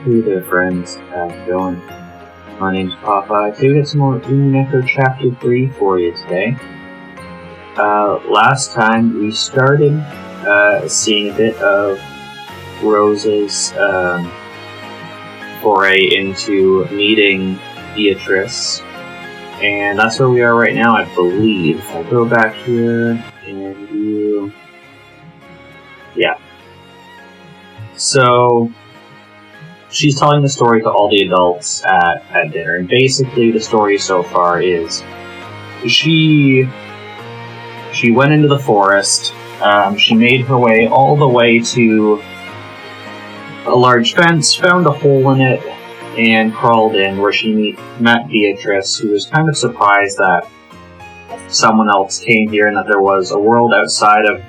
Hey there, friends. How's it going? My name's Popeye. Today we got some more Umineko Chapter 3 for you today. Last time we started seeing a bit of Rose's foray into meeting Beatrice, and that's where we are right now, I believe. I'll go back here and do... Yeah. So... she's telling the story to all the adults at dinner, and basically the story so far is she went into the forest, she made her way all the way to a large fence, found a hole in it, and crawled in, where she met Beatrice, who was kind of surprised that someone else came here and that there was a world outside of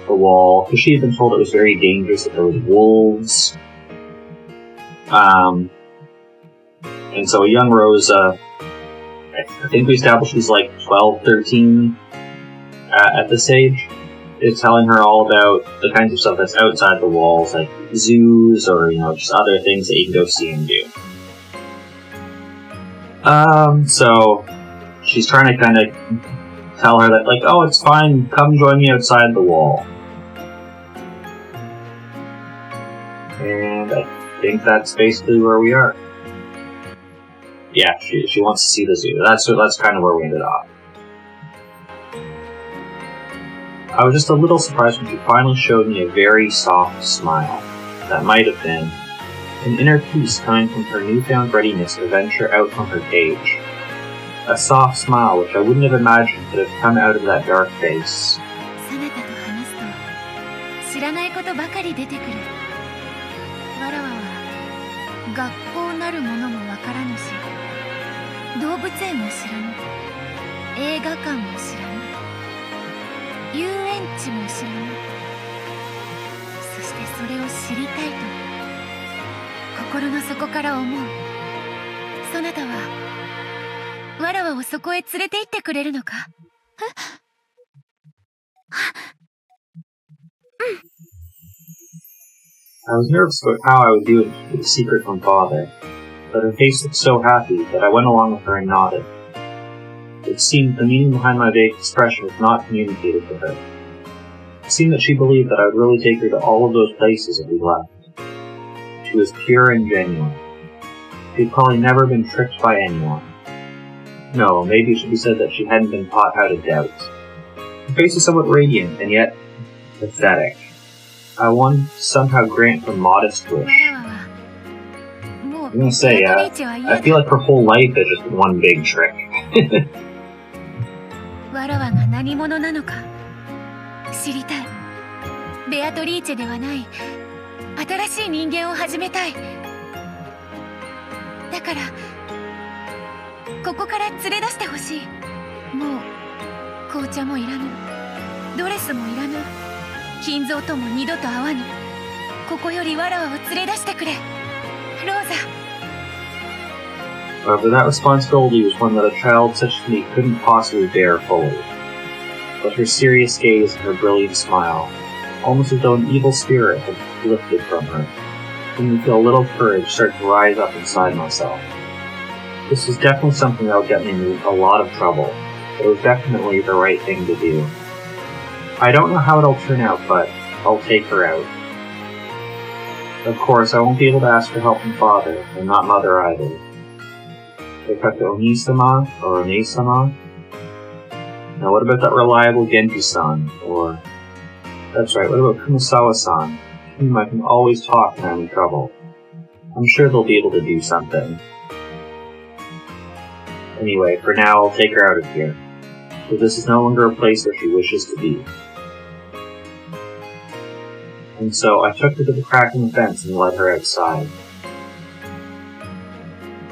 the wall, because she had been told it was very dangerous, that there was wolves. And so a young Rose, I think we established she's like 12, 13 at this age, is telling her all about the kinds of stuff that's outside the walls, like zoos or, just other things that you can go see and do. So she's trying to kind of tell her that, like, oh, it's fine, come join me outside the wall. And I think that's basically where we are. Yeah, she wants to see the zoo. That's kind of where we ended up. I was just a little surprised when she finally showed me a very soft smile. That might have been an inner peace coming from her newfound readiness to venture out from her cage. A soft smile which I wouldn't have imagined could have come out of that dark face. I was nervous about how I would do it with a secret from Father, but her face looked so happy that I went along with her and nodded. It seemed the meaning behind my vague expression was not communicated to her. It seemed that she believed that I would really take her to all of those places if we left. She was pure and genuine. She had probably never been tricked by anyone. No, maybe it should be said that she hadn't been taught how to doubt. Her face was somewhat radiant, and yet pathetic. I wanted to somehow grant her modest wish. I'm gonna say, I feel like her whole life is just one big trick. However, that responsibility was one that a child such as me couldn't possibly bear fully. But her serious gaze and her brilliant smile, almost as though an evil spirit had lifted from her, made me feel a little courage start to rise up inside myself. This was definitely something that would get me in a lot of trouble, but it was definitely the right thing to do. I don't know how it'll turn out, but I'll take her out. Of course, I won't be able to ask for help from Father, and not Mother either. They cut to Oni-sama, or One-sama. Now what about that reliable Genji-san, or... That's right, what about Kumasawa-san, to whom I can always talk when I'm in trouble? I'm sure they'll be able to do something. Anyway, for now I'll take her out of here, for this is no longer a place where she wishes to be. And so I took her to the crack in the fence and led her outside.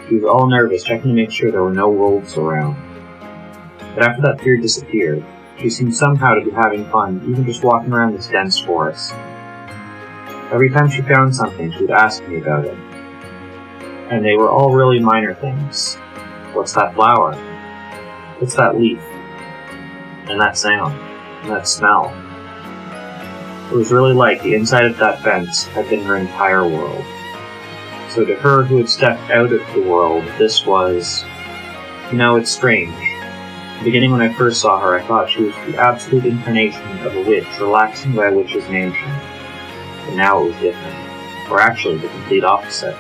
She was all nervous, checking to make sure there were no wolves around. But after that fear disappeared, she seemed somehow to be having fun, even just walking around this dense forest. Every time she found something, she would ask me about it. And they were all really minor things. What's that flower? What's that leaf? And that sound? And that smell? It was really like the inside of that fence had been her entire world. So to her who had stepped out of the world, this was... it's strange. In the beginning when I first saw her, I thought she was the absolute incarnation of a witch relaxing by a witch's mansion. But now it was different. Or actually, the complete opposite.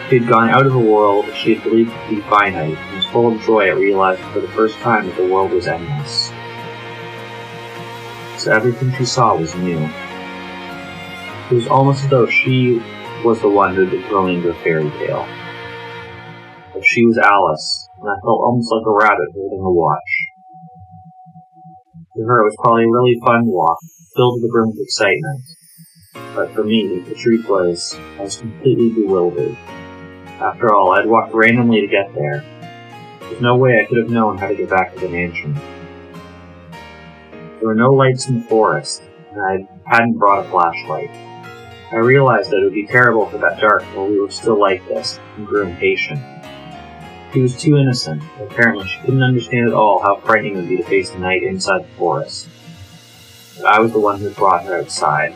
She had gone out of a world she had believed to be finite, and was full of joy at realizing for the first time that the world was endless. So everything she saw was new. It was almost as though she was the one who had been thrown into a fairy tale. But she was Alice, and I felt almost like a rabbit holding a watch. To her it was probably a really fun walk, filled to the brim with excitement. But for me, the truth was, I was completely bewildered. After all, I'd walked randomly to get there. There's no way I could have known how to get back to the mansion. There were no lights in the forest, and I hadn't brought a flashlight. I realized that it would be terrible for that dark while we were still like this, and grew impatient. She was too innocent, and apparently she couldn't understand at all how frightening it would be to face the night inside the forest. But I was the one who had brought her outside.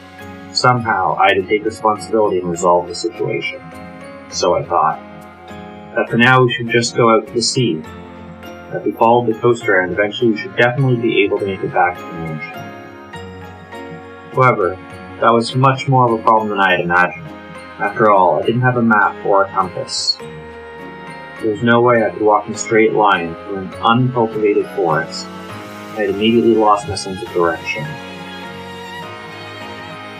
Somehow, I had to take responsibility and resolve the situation. So I thought. That for now we should just go out to the sea. That if we followed the coast around, eventually we should definitely be able to make it back to the mansion. However, that was much more of a problem than I had imagined. After all, I didn't have a map or a compass. There was no way I could walk in a straight line through an uncultivated forest. I had immediately lost my sense of direction.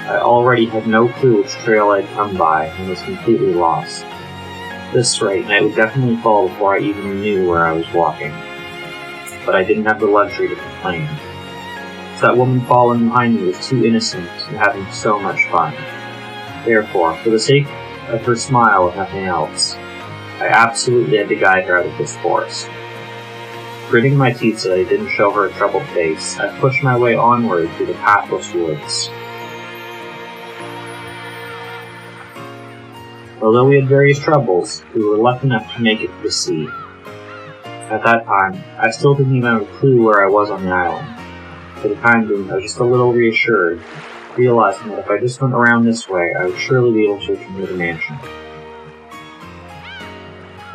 I already had no clue which trail I had come by, and was completely lost. At this rate, night would definitely fall before I even knew where I was walking. But I didn't have the luxury to complain. So that woman following behind me was too innocent and having so much fun. Therefore, for the sake of her smile, if nothing else, I absolutely had to guide her out of this forest. Gritting my teeth so that I didn't show her a troubled face, I pushed my way onward through the pathless woods. Although we had various troubles, we were lucky enough to make it to the sea. At that time, I still didn't even have a clue where I was on the island. For the time being, I was just a little reassured, realizing that if I just went around this way, I would surely be able to return to the mansion.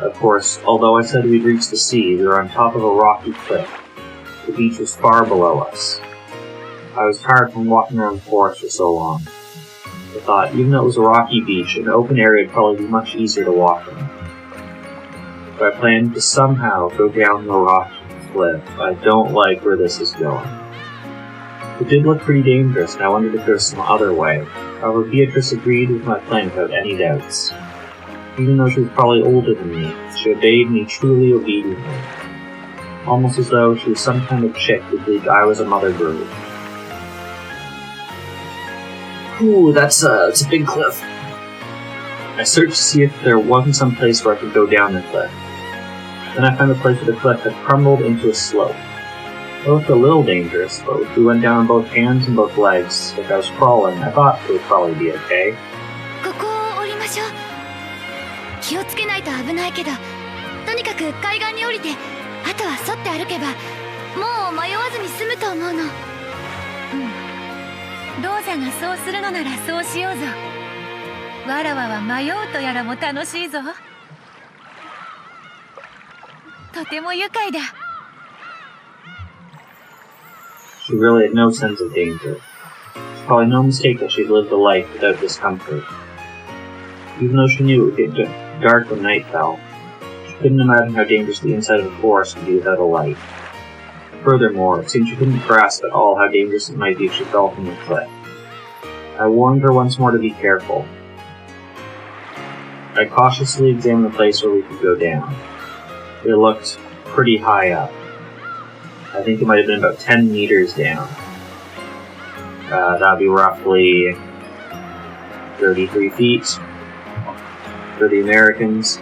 Of course, although I said we'd reached the sea, we were on top of a rocky cliff. The beach was far below us. I was tired from walking around the forest for so long. I thought, even though it was a rocky beach, an open area would probably be much easier to walk in. So I planned to somehow go down the rocky cliff. I don't like where this is going. It did look pretty dangerous, and I wondered if there was some other way. However, Beatrice agreed with my plan without any doubts. Even though she was probably older than me, she obeyed me truly obediently. Almost as though she was some kind of chick who believed I was a mother bird. Ooh, that's a big cliff. I searched to see if there wasn't some place where I could go down the cliff. Then I found a place where the cliff had crumbled into a slope. It looked a little dangerous, but if we went down on both hands and both legs, like I was crawling, I thought it would probably be okay. 気をつけないと危ないけど、とにかく海岸に降りて、あとは沿って歩けば、もう迷わずに済むと思うの。ローザがそうするのならそうしようぞ。わらわは迷うとやらも楽しいぞ。とても愉快だ。She really had no sense of danger. It's probably no mistake that she'd lived a life without discomfort. Even though she knew it would get dark when night fell, she couldn't imagine how dangerous the inside of a forest could be without a light. Furthermore, it seemed she couldn't grasp at all how dangerous it might be if she fell from the cliff. I warned her once more to be careful. I cautiously examined the place where we could go down. It looked pretty high up. I think it might have been about 10 meters down. That would be roughly 33 feet for the Americans.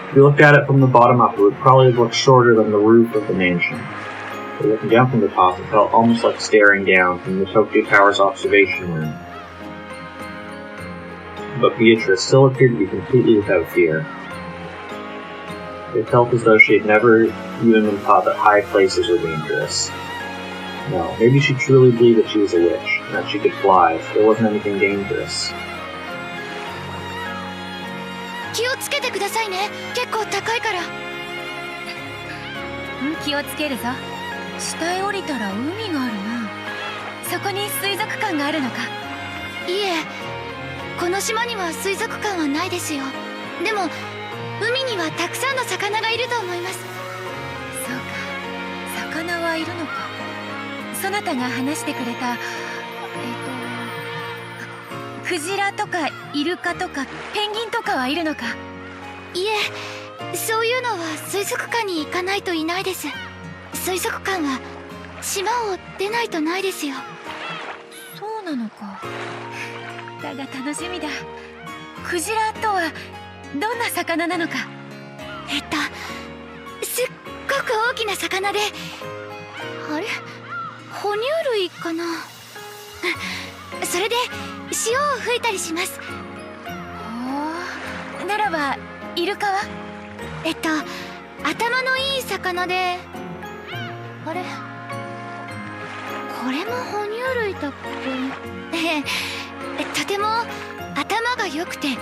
If you looked at it from the bottom up, it would probably look shorter than the roof of the mansion. But looking down from the top, it felt almost like staring down from the Tokyo Tower's observation room. But Beatrice still appeared to be completely without fear. It felt as though she had never even been taught that high places were dangerous. No, maybe she truly believed that she was a witch, and that she could fly, so there wasn't anything dangerous. 気をつけてくださいね。結構高いから。気をつけるぞ。下へ降りたら海があるな。そこに水族館があるのか？いえ、この島には水族館はないですよ。でも海にはたくさんの魚がいると思います。そうか、魚はいるのか。そなたが話してくれたクジラとかイルカとかペンギンとかはいるのか？いえ、そういうのは水族館に行かないといないです。水族館は島を出ないとないですよ。そうなのか。だが楽しみだ。クジラとはどんな魚なのか？すっごく大きな魚で、あれ、哺乳類かな。それで潮を吹いたりします。おお、ならばイルカは？頭のいい魚で、あれ、これも哺乳類だっけ？とても頭が良くて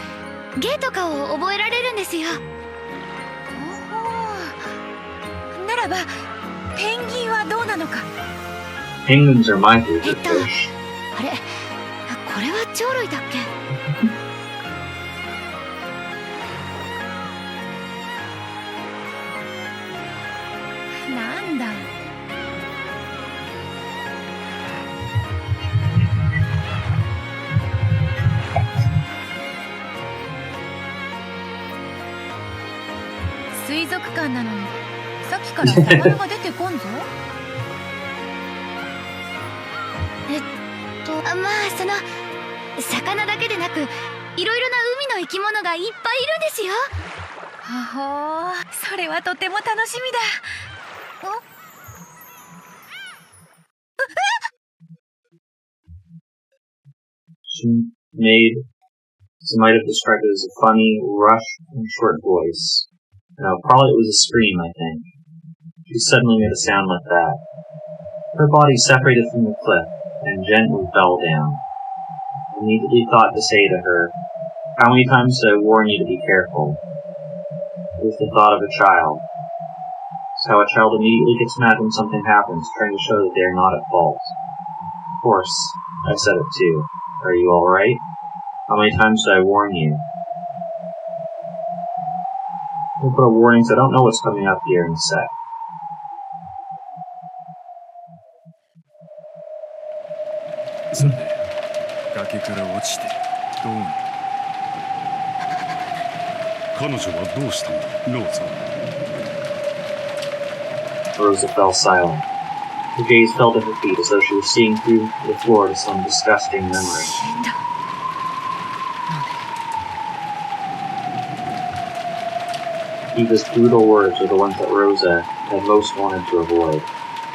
芸とかを覚えられるんですよ。おお、ならばペンギンはどうなのか？Penguins are my favorite fish. あれ、これは鳥類だっけ？なんだ。水族館なのにさっきから魚が出てこんぞ。まあその魚だけでなくいろいろな海の生き物がいっぱいいるんですよ。はほー、それはとても楽しみだ。She might have described it as a funny, rough, and short voice. No, probably it was a scream, I think. She suddenly made a sound like that. Her body separated from the cliff and gently fell down. I immediately thought to say to her, "How many times did I warn you to be careful?" It was the thought of a child. It's how a child immediately gets mad when something happens, trying to show that they are not at fault. Of course, I said it too. Are you alright? How many times did I warn you? We'll put a warning so I don't know what's coming up here in a sec. それで崖から落ちてどうなる？彼女はどうしたんだ、ローザ。Rosa fell silent. Her gaze fell to her feet as though she was seeing through the floor to some disgusting memory. Eva's brutal words were the ones that Rosa had most wanted to avoid.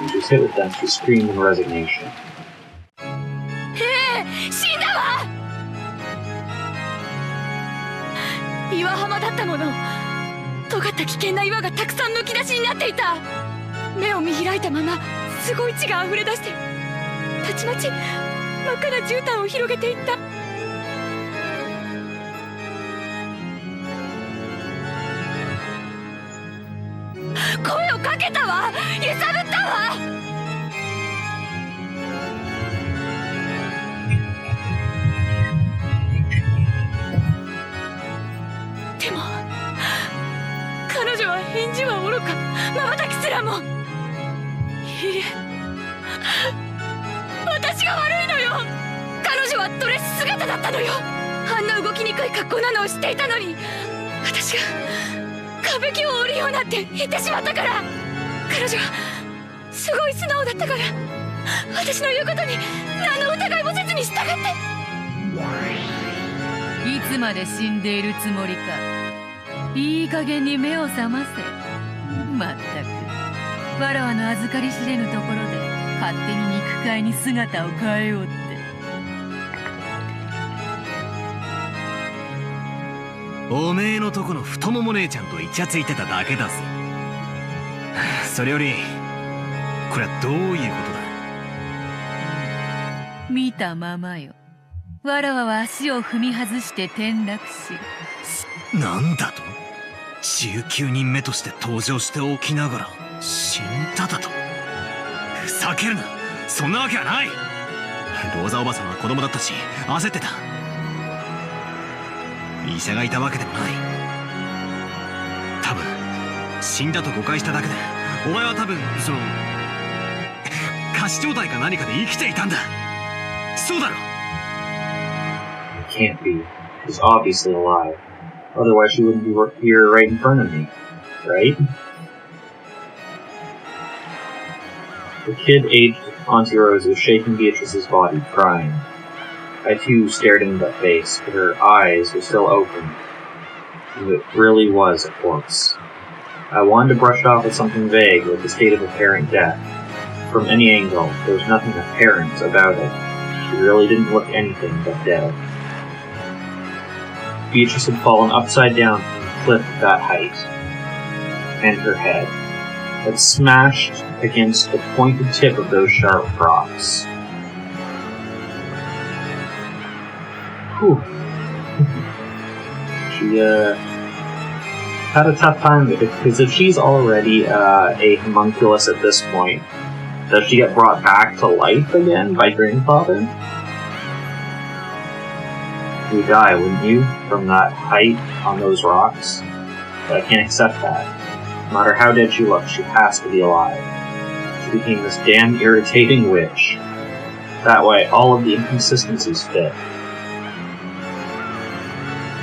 When she was hit with them, she screamed in resignation. 死んだわ！岩浜だったもの。尖った危険な岩がたくさんむき出しになっていた。目を見開いたまますごい血が溢れ出して、たちまち真っ赤な絨毯を広げていった。声をかけたわ！揺さぶったわ！でも彼女は返事はおろか瞬きすらも。いいえ、私が悪いのよ。彼女はドレス姿だったのよ。あんな動きにくい格好なのを知っていたのに、私が壁木を降りようなんて言ってしまったから。彼女はすごい素直だったから、私の言うことに何の疑いもせずに従って。いつまで死んでいるつもりか。いい加減に目を覚ませ。まったくわらわの預かり知れぬところで勝手に肉塊に姿を変えようって。おめえのとこの太もも姉ちゃんとイチャついてただけだぜ。それよりこれはどういうことだ？見たままよ。わらわは足を踏み外して転落し、なんだと？19人目として登場しておきながら死んだだと？ふざけるな、そんなわけはない。ローザおばさんは子供だったし焦ってた。医者がいたわけでもない。多分死んだと誤解しただけで、お前は多分仮死状態か何かで生きていたんだ。そうだろ。 Can't be. She's obviously alive. Otherwise she wouldn't be here right in front of me. Right? The kid-aged Auntie Rose was shaking Beatrice's body, crying. I too stared into that face, but her eyes were still open. And it really was a corpse. I wanted to brush it off as something vague, like the state of apparent death. From any angle, there was nothing apparent about it. She really didn't look anything but dead. Beatrice had fallen upside down from the cliff at that height, and her head had smashed against the pointed tip of those sharp rocks. Whew. She, had a tough time with it, because if she's already, a homunculus at this point, does she get brought back to life again by Grandfather? You'd die, wouldn't you, from that height on those rocks? But I can't accept that. No matter how dead she looks, she has to be alive. She became this damn irritating witch. That way, all of the inconsistencies fit.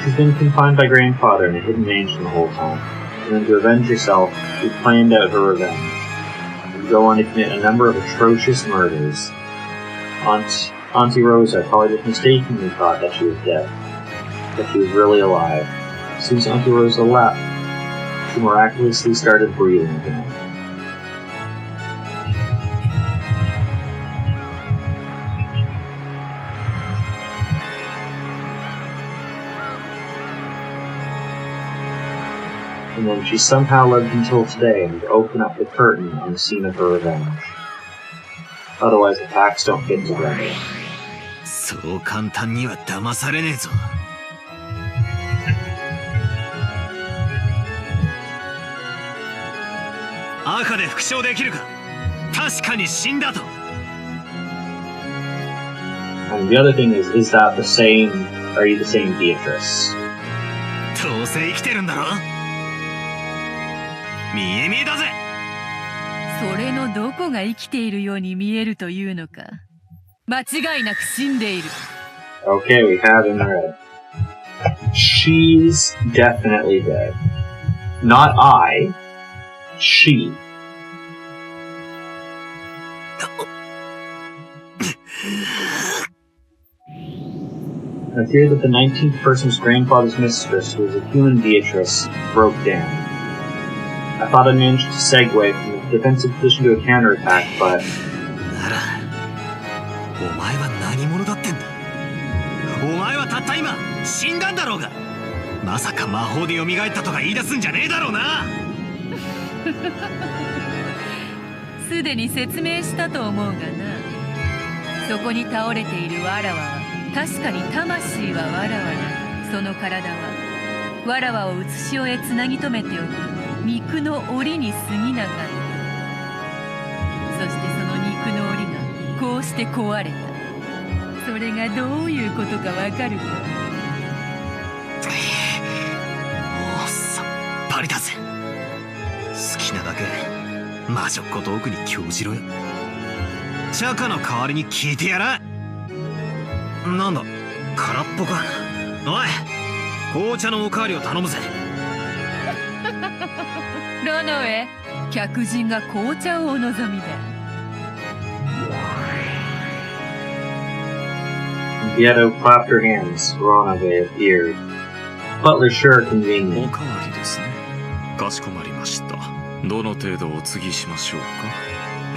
She's been confined by Grandfather in a hidden mansion the whole time, and then to avenge herself, she planned out her revenge, and go on to commit a number of atrocious murders. Auntie Rosa probably just mistakenly thought that she was dead, but she was really alive. As soon as Auntie Rosa left, she miraculously started breathing again. And then she somehow lived until today and would open up the curtain on the scene of her revenge. Otherwise, the facts don't fit together. そう簡単には騙されねえぞ。赤で復唱できるか？確かに死んだと。And the other thing is that the same? Are you the same Beatrice? どうせ生きてるんだろ？見え見えだぜ。それのどこが生きているように見えるというのか。間違いなく死んでいる。Okay, we have in red. She's definitely dead. Not I. She. I fear that the 19th person's grandfather's mistress, who was a human Beatrice, broke down. I thought I managed to segue from a defensive position to a counterattack, but... なら、お前は何者だってんだ。お前はたった今、死んだんだろうが。まさか魔法で蘇ったとか言い出すんじゃねえだろうな。すでに説明したと思うがな。そこに倒れているわらわは確かに魂はわらわだ。その体はわらわをうつしおへつなぎ止めておく肉の檻に過ぎなかった。そしてその肉の檻がこうして壊れた。それがどういうことかわかるか？もうさっぱりだぜ。好きなだけ魔女っ子トークに興じろよ。チャカの代わりに聞いてやら。なんだ、空っぽか。おい、紅茶のおかわりを頼むぜ。ロノエ、客人が紅茶をお望みだ。Vieto clapped her hands. Ronave appeared. Butler sure お convenient. かわりですね。かしこまりました。どの程度お継ぎしましょう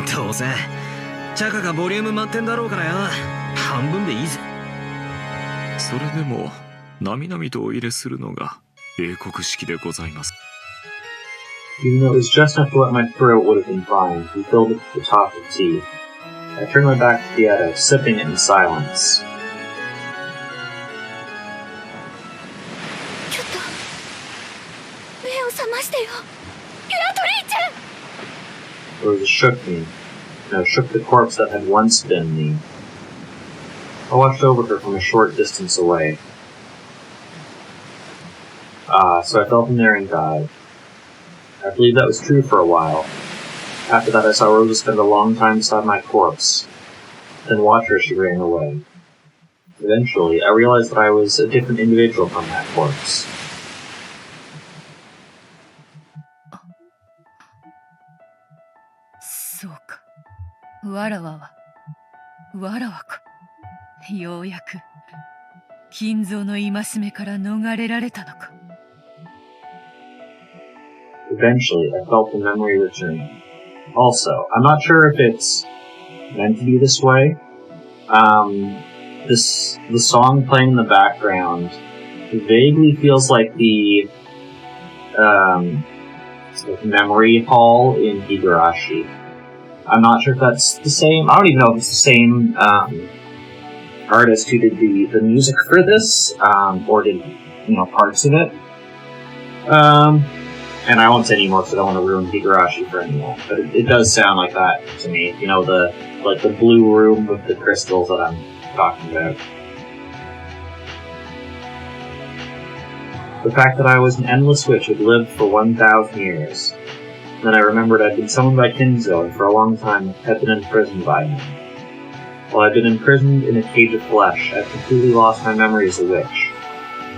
か。どうせチャカがボリューム満点だろうからよ。半分でいいぜ。それでもなみなみとお入れするのが英国式でございます。Even though it was just enough to wet my throat would have been fine, we filled it to the top of tea. I turned my back to Vieto, sipping it in silence. 覚ましてよ。ベアトリーチェ。 Rosa shook me. Shook the corpse that had once been me. I watched over her from a short distance away. So I fell from there and died. I believed that was true for a while. After that, I saw Rosa spend a long time beside my corpse, then watch her as she ran away. Eventually, I realized that I was a different individual from that corpse. そうか。わらわか。ようやく金蔵の戒めから逃れられたのか。Eventually, I felt the memory return. Also, I'm not sure if it's meant to be this way. The song playing in the background vaguely feels like the memory hall in Higurashi. I'm not sure if that's the same. I don't even know if it's the same artist who did the music for this, or did parts of it. And I won't say anymore because I don't want to ruin Higurashi for anyone. But it does sound like that to me. The blue room with the crystals that I'm talking about. The fact that I was an endless witch had lived for 1,000 years. Then I remembered I'd been summoned by Kinzo and for a long time had been imprisoned by him. While I'd been imprisoned in a cage of flesh, I'd completely lost my memory as a witch.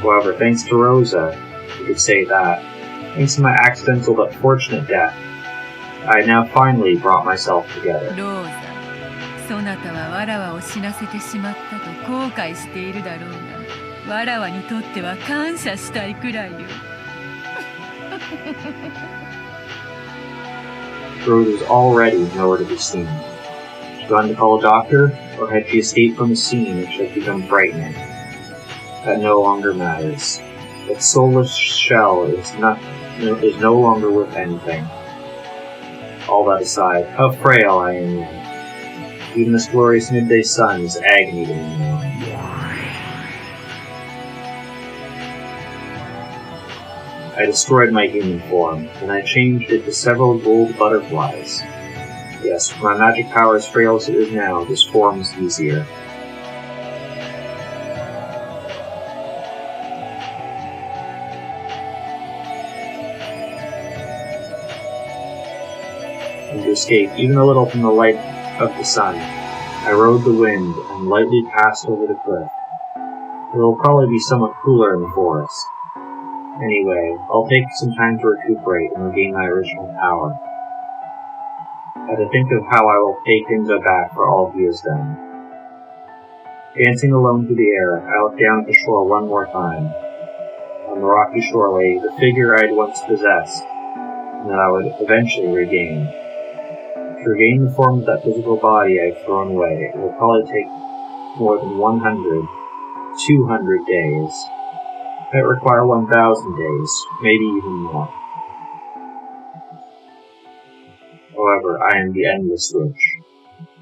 However, thanks to Rosa, you could say that, thanks to my accidental but fortunate death, I had now finally brought myself together. ローザ、そなたはわらわを死なせてしまったと後悔しているだろうが、わらわにとっては感謝したいくらいよ。Rosa was already nowhere to be seen. Had she gone to call a doctor, or had she escaped from a scene which had become frightening? That no longer matters. Its soulless shell is no longer worth anything. All that aside, how frail I am now. Even this glorious midday sun is agony to me now. I destroyed my human form, and I changed it to several gold butterflies. Yes, with my magic power as frail as it is now, this form is easier. And to escape even a little from the light of the sun, I rode the wind and lightly passed over the cliff. It will probably be somewhat cooler in the forest. Anyway, I'll take some time to recuperate and regain my original power. I had to think of how I will pay Kinzo back for all he has done. Dancing alone through the air, I looked down at the shore one more time. On the rocky shore lay the figure I had once possessed, and that I would eventually regain. To regain the form of that physical body I had thrown away, it will probably take more than 100, 200 days. It might require 1,000 days, maybe even more. However, I am the Endless Witch.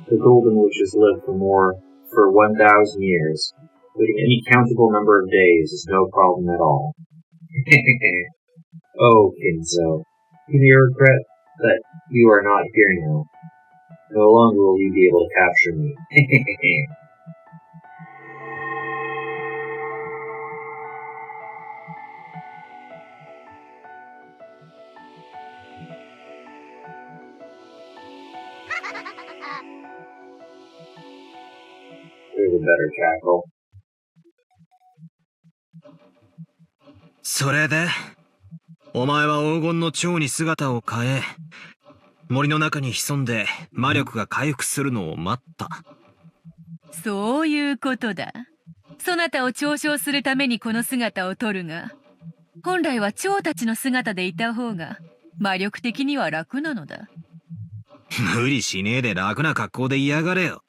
The Golden Witches live for 1,000 years. Waiting any countable number of days is no problem at all. Oh, Kinzo, you may regret that you are not here now. No longer will you be able to capture me. There's a better cackle. それで、お前は黄金の蝶に姿を変え、森の中に潜んで魔力が回復するのを待った。そういうことだ。そなたを嘲笑するためにこの姿を取るが、本来は蝶たちの姿でいた方が魔力的には楽なのだ。無理しねえで楽な格好で嫌がれよ。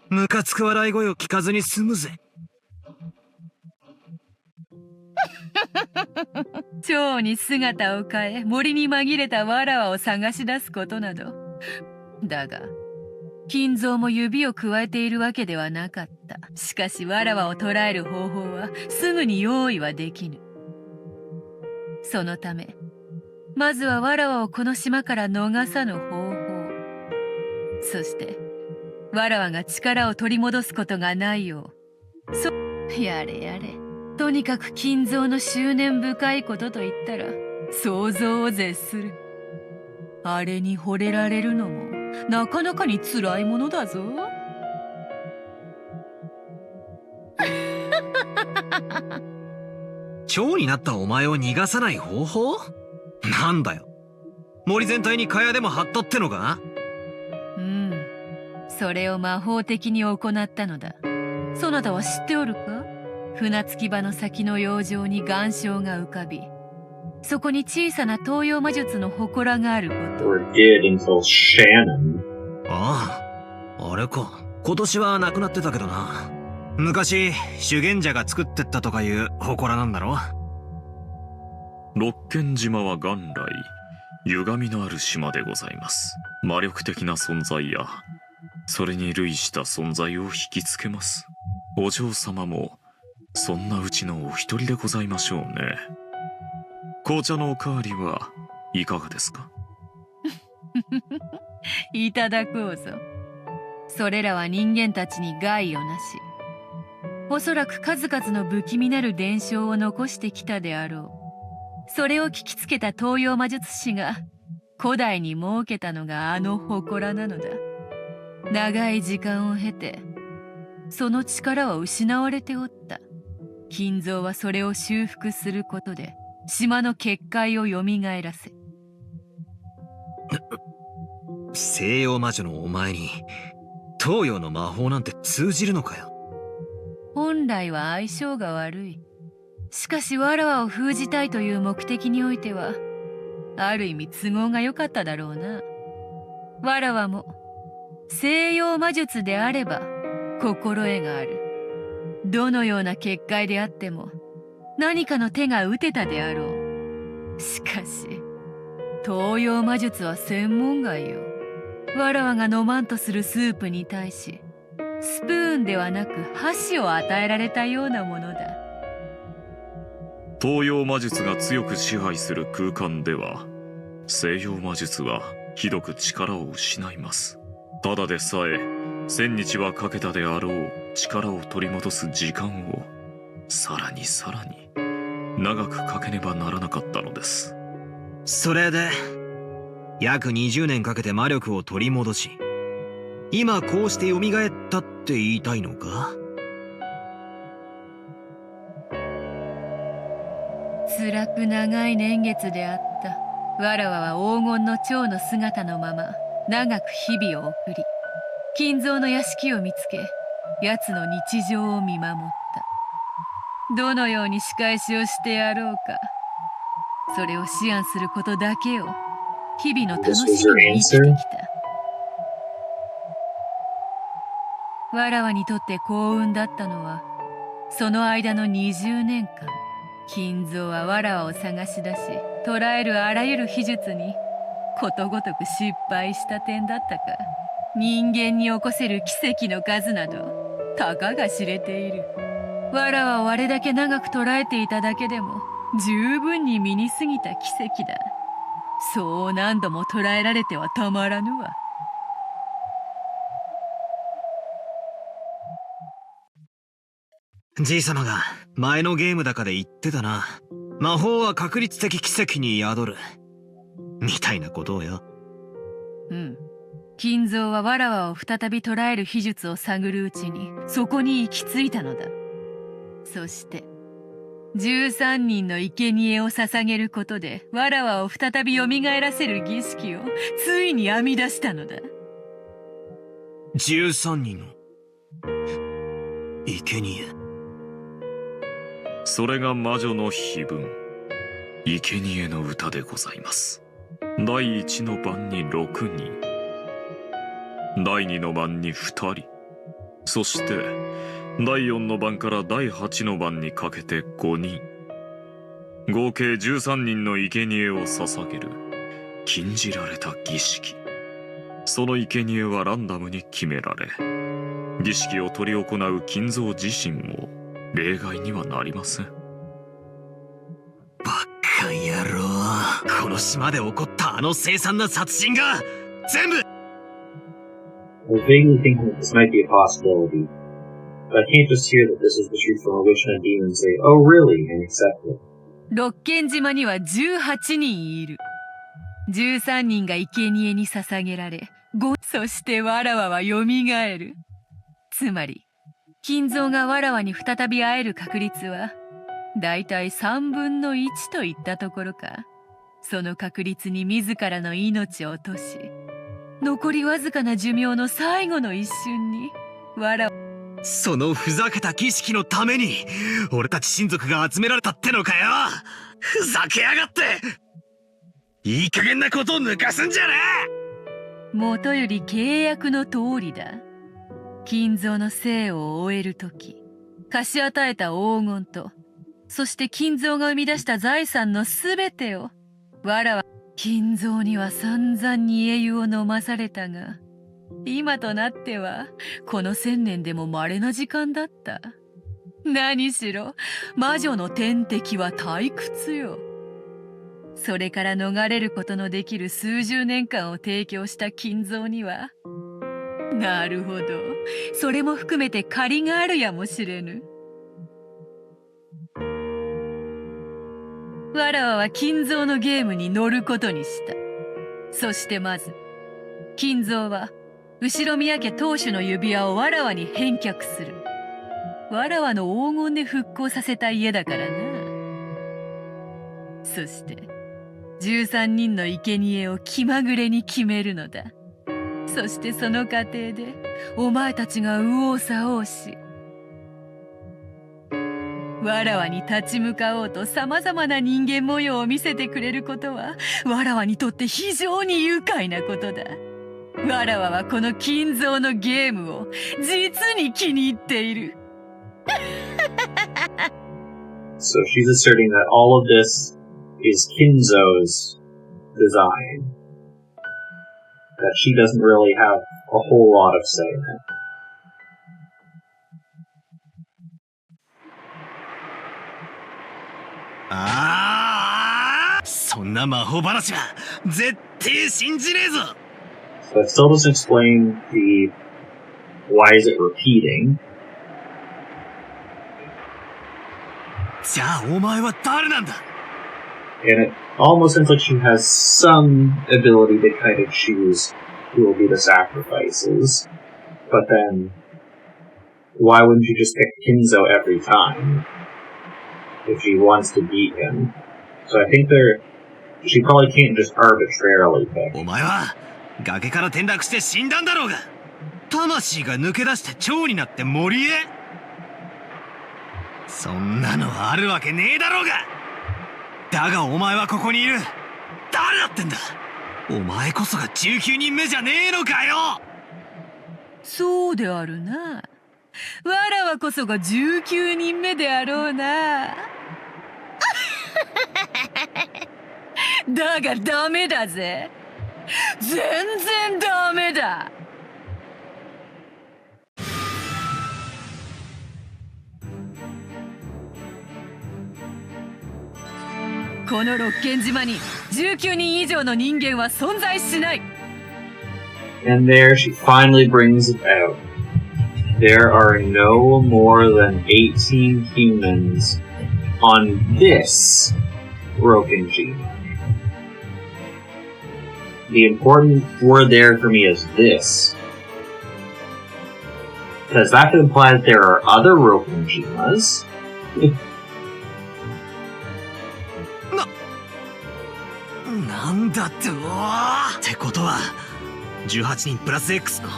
ムカつく笑い声を聞かずに済むぜ。蝶に姿を変え森に紛れたわらわを探し出すことなど。だが金蔵も指を加えているわけではなかった。しかしわらわを捕らえる方法はすぐに用意はできぬ。そのためまずはわらわをこの島から逃さぬ方法、そしてわらわが力を取り戻すことがないよう、やれやれ。とにかく金蔵の執念深いことと言ったら想像を絶する。あれに惚れられるのもなかなかに辛いものだぞ。蝶になったお前を逃がさない方法？なんだよ。森全体に蚊帳でも張っとってのか？うん。それを魔法的に行ったのだ。そなたは知っておるか？船着き場の先の洋上に岩礁が浮かび、そこに小さな東洋魔術の祠があること。Or did until Shannon. ああ、あれか。今年はなくなってたけどな。昔、修験者が作ってったとかいう祠なんだろ？六軒島は元来、歪みのある島でございます。魔力的な存在や、それに類した存在を引きつけます。お嬢様も、そんなうちのお一人でございましょうね。紅茶のおかわりはいかがですか？いただこうぞ。それらは人間たちに害をなし、おそらく数々の不気味なる伝承を残してきたであろう。それを聞きつけた東洋魔術師が古代に設けたのがあの祠なのだ。長い時間を経てその力は失われておった。金蔵はそれを修復することで島の結界をよみがえらせ。西洋魔女のお前に東洋の魔法なんて通じるのかよ。本来は相性が悪い。しかしわらわを封じたいという目的においてはある意味都合が良かっただろうな。わらわも西洋魔術であれば心得がある。どのような結界であっても何かの手が打てたであろう。しかし東洋魔術は専門外よ。わらわが飲まんとするスープに対しスプーンではなく箸を与えられたようなものだ。東洋魔術が強く支配する空間では、西洋魔術はひどく力を失います。ただでさえ1000日はかけたであろう力を取り戻す時間をさらに長くかけねばならなかったのです。それで約20年かけて魔力を取り戻し、今こうして蘇ったって言いたいのか？辛く長い年月であった。わらわは黄金の蝶の姿のまま長く日々を送り、金蔵の屋敷を見つけ、奴の日常を見守った。どのように仕返しをしてやろうか、それを思案することだけを日々の楽しみに生きてきた。わらわにとって幸運だったのは、その間の20年間、金蔵はわらわを探し出し、捕らえるあらゆる秘術にことごとく失敗した点だったか。人間に起こせる奇跡の数などたかが知れている。わらわをあれだけ長く捕らえていただけでも十分に身に過ぎた奇跡だ。そう何度も捕らえられてはたまらぬわ。じいさまが前のゲームだかで言ってたな。魔法は確率的奇跡に宿るみたいなことをよ。うん。金蔵はわらわを再び捕らえる秘術を探るうちにそこに行き着いたのだ。そして13人の生贄を捧げることでわらわを再び蘇らせる儀式をついに編み出したのだ。13人の生贄。それが魔女の碑文、生贄の歌でございます。第1の番に6人、第2の番に2人、そして第4の番から第8の番にかけて5人、合計13人の生贄を捧げる禁じられた儀式。その生贄はランダムに決められ、儀式を執り行う金蔵自身も例外にはなりません。バカ野郎。この島で起こったあの凄惨な殺人が全部。 I was vaguely thinking that this might be a possibility, but I can't just hear that this is the truth from a witch and a demon and say, oh really, and accept it. 六軒島には18人いる。13人が生贄に捧げられ、そしてわらわは蘇る。つまり、金蔵がわらわに再び会える確率は、だいたい3分の1といったところか。その確率に自らの命を落とし、残りわずかな寿命の最後の一瞬に、そのふざけた儀式のために、俺たち親族が集められたってのかよ。ふざけやがって。いい加減なことを抜かすんじゃねえ。もとより契約の通りだ。金蔵の生を終えるとき、貸し与えた黄金と、そして金蔵が生み出した財産のすべてを、わらわ、金蔵には散々に英雄を飲まされたが、今となっては、この1000年でも稀な時間だった。何しろ、魔女の天敵は退屈よ。それから逃れることのできる数十年間を提供した金蔵には、なるほど、それも含めて借りがあるやもしれぬ。わらわは金蔵のゲームに乗ることにした。そしてまず、金蔵は、後宮家当主の指輪をわらわに返却する。わらわの黄金で復興させた家だからな。そして、13人の生贄を気まぐれに決めるのだ。そしてその過程で、お前たちが右往左往し、わらわに立ち向かおうと様々な人間模様を見せてくれることは、わらわにとって非常に愉快なことだ。わらわはこの金蔵のゲームを実に気に入っている。So she's asserting that all of this is Kinzo's design. That she doesn't really have a whole lot of say in it. ああ、そんな魔法話は絶対信じねえぞ。 So it still doesn't explain the why is it repeating. じゃあお前は誰なんだ? And it almost seems like she has some ability to kind of choose who will be the sacrifices. But then, why wouldn't you just pick Kinzo every time? If she wants to beat him. So I think she probably can't just arbitrarily pick. お前は崖から転落して死んだんだろうが、魂が抜け出して蝶になって森へ。そんなのあるわけねえだろうが。だがお前はここにいる。誰だってんだ。お前こそが19人目じゃねえのかよ。そうであるな。わらわこそが19人目であろうな。だがダメだぜ。全然ダメだ。この六軒島に19人以上の人間は存在しない。And there she finally brings it out. There are no more than 18 humans on this Rokkenjima. The important word there for me is this. Because that could imply that there are other Rokkenjimas. なんだってってことは18人プラス X の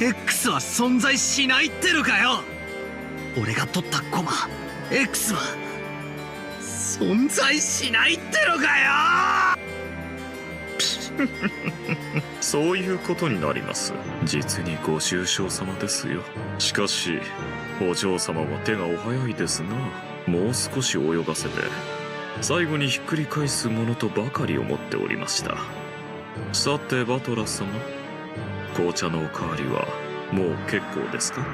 X は存在しないってのかよ。俺が取ったコマ X は存在しないってのかよ。そういうことになります。実にご愁傷様ですよ。しかしお嬢様は手がお早いですな。もう少し泳がせて最後にひっくり返すものとばかり思っておりました。さてバトラ様、紅茶のおかわりはもう結構ですか？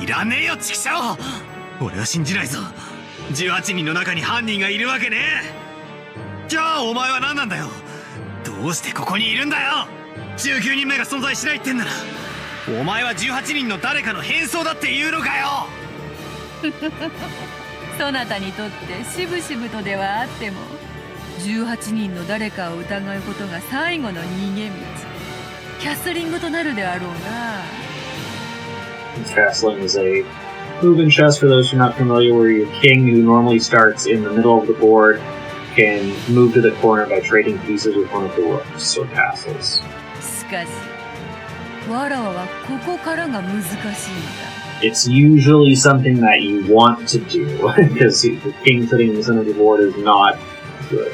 いらねえよチキショー。俺は信じないぞ。18人の中に犯人がいるわけねえ。じゃあお前は何なんだよ。どうしてここにいるんだよ。19人目が存在しないってんなら、お前は18人の誰かの変装だって言うのかよ。そなたにとってしぶしぶとではあっても、18人の誰かを疑うことが最後の逃げ道、キャスリングとなるであろうな。Castling is a move in chess, for those who are not familiar, where your king, who normally starts in the middle of the board, can move to the corner by trading pieces with one of the rooks or castles. しかし、わらわはここからが難しいんだ。It's usually something that you want to do, because the king sitting in the center of the board is not good.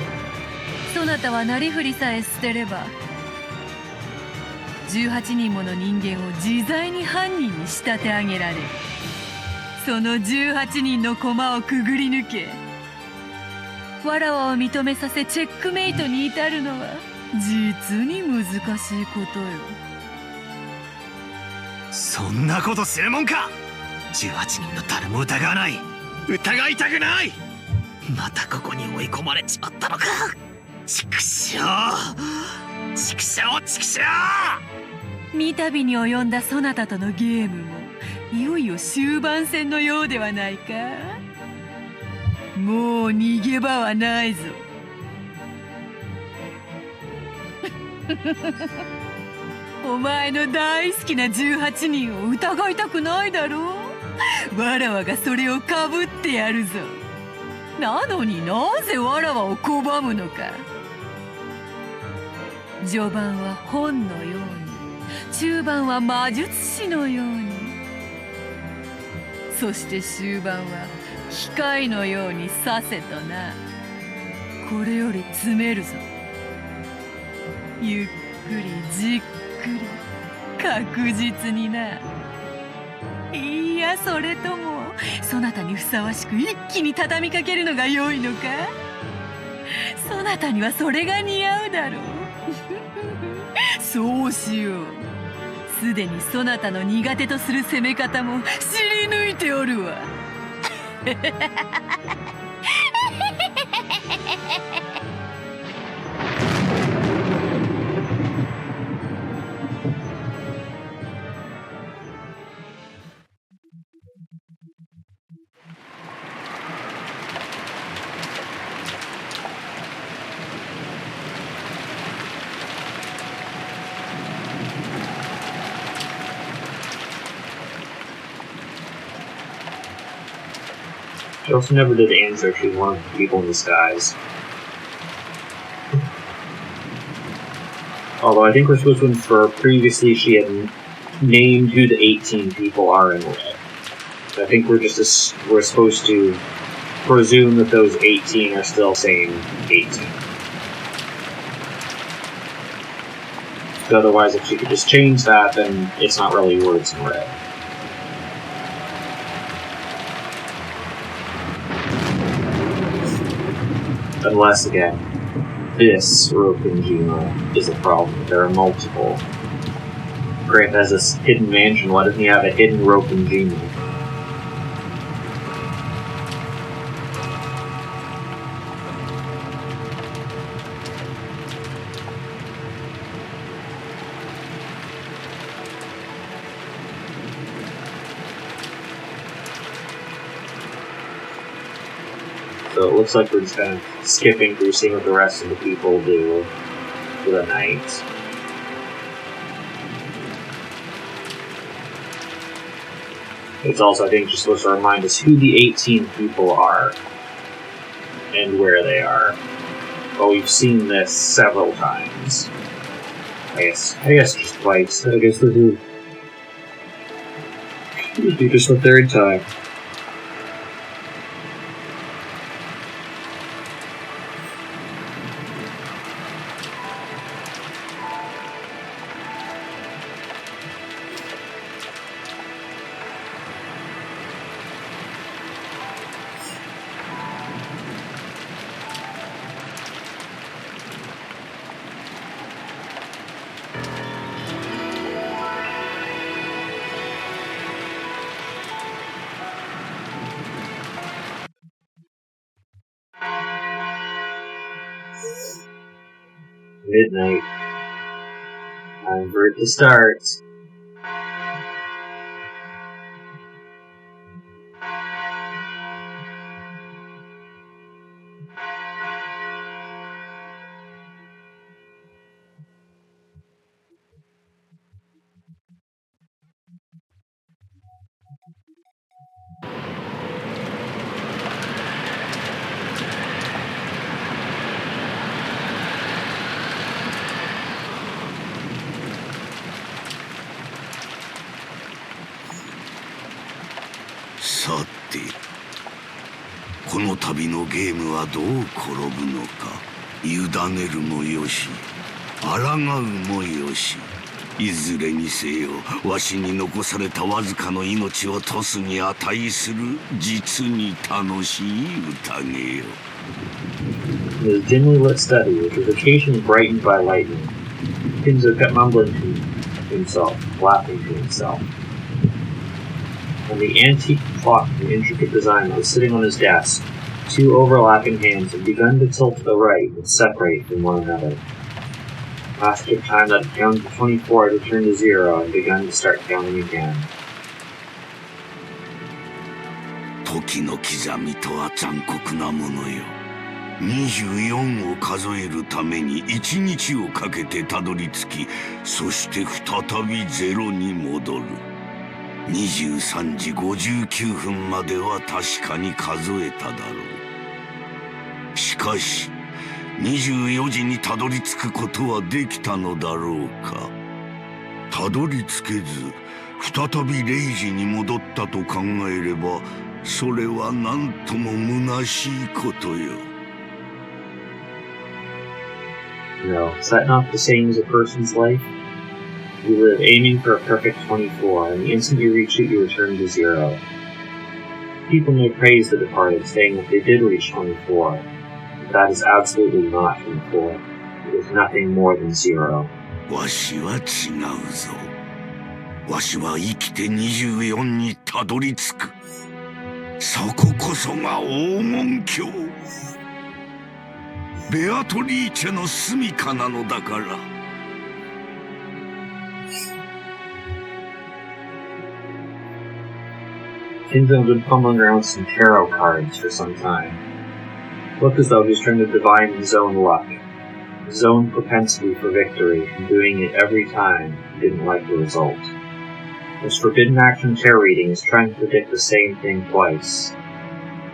そなたはなりふりさえ捨てれば、18人もの人間を自在に犯人に仕立て上げられる。その18人の駒をくぐり抜け、わらわを認めさせチェックメイトに至るのは実に難しいことよ。そんなことするもんか。18人の誰も疑わない。疑いたくない。またここに追い込まれちまったのか。畜生畜生畜生。三度に及んだそなたとのゲームもいよいよ終盤戦のようではないか。もう逃げ場はないぞ。お前の大好きな18人を疑いたくないだろう。わらわがそれをかぶってやるぞ。なのになぜわらわを拒むのか。序盤は本のように、中盤は魔術師のように、そして終盤は機械のようにさせとな。これより詰めるぞ。ゆっくりじっくり確実にな。いや、それともそなたにふさわしく一気に畳みかけるのが良いのか。そなたにはそれが似合うだろう。そうしよう。すでにそなたの苦手とする攻め方も知り抜いておるわ。She also never did answer. She's one of the people in disguise. Although I think we're supposed to infer previously she had named who the 18 people are in red. I think we're supposed to presume that those 18 are still saying 18. So otherwise, if she could just change that, then it's not really words in red. Unless, again, this Rokunjima is a problem. There are multiple. Grant has this hidden mansion. Why doesn't he have a hidden Rokunjima? So it looks like we're just kind of skipping through, seeing what the rest of the people do for the night. It's also, I think, just supposed to remind us who the 18 people are and where they are. Well, we've seen this several times. I guess just twice. I guess this would be just the third time. Midnight. Time for it to start.さて、この度のゲームはどう転ぶのか、委ねるもよし、抗うもよし、いずれにせよわしに残されたわずかの命をトスに値する実に楽しい宴よ。In his dimly lit study, which was occasionally brightened by lightning, Kinzo kept mumbling to himself, laughing to himself. On the antique clock and intricate design that was sitting on his desk, two overlapping hands had begun to tilt to the right and separate from one another. Last took time that had counted to 24 to turn to 0 and begun to start counting again. 時の刻みとは残酷なものよ。24を数えるために1日をかけてたどり着き、そして再び0に戻る。23時59分までは確かに数えただろう。しかし24時にたどり着くことはできたのだろうか。たどり着けず再び0時に戻ったと考えれば、それは何とも虚しいことよ。No, is that not the same as a person's life? You live aiming for a perfect 24, and the instant you reach it, you return to 0. People may praise the departed, saying that they did reach 24, but that is absolutely not 24. It is nothing more than 0. わしは違うぞ。わしは生きて24にたどり着く。そここそが黄金鏡。ベアトリーチェの住処なのだから。Kinzo had been fumbling around with some tarot cards for some time. It looked as though he was trying to divine his own luck, his own propensity for victory, and doing it every time he didn't like the result. His forbidden action tarot reading is trying to predict the same thing twice.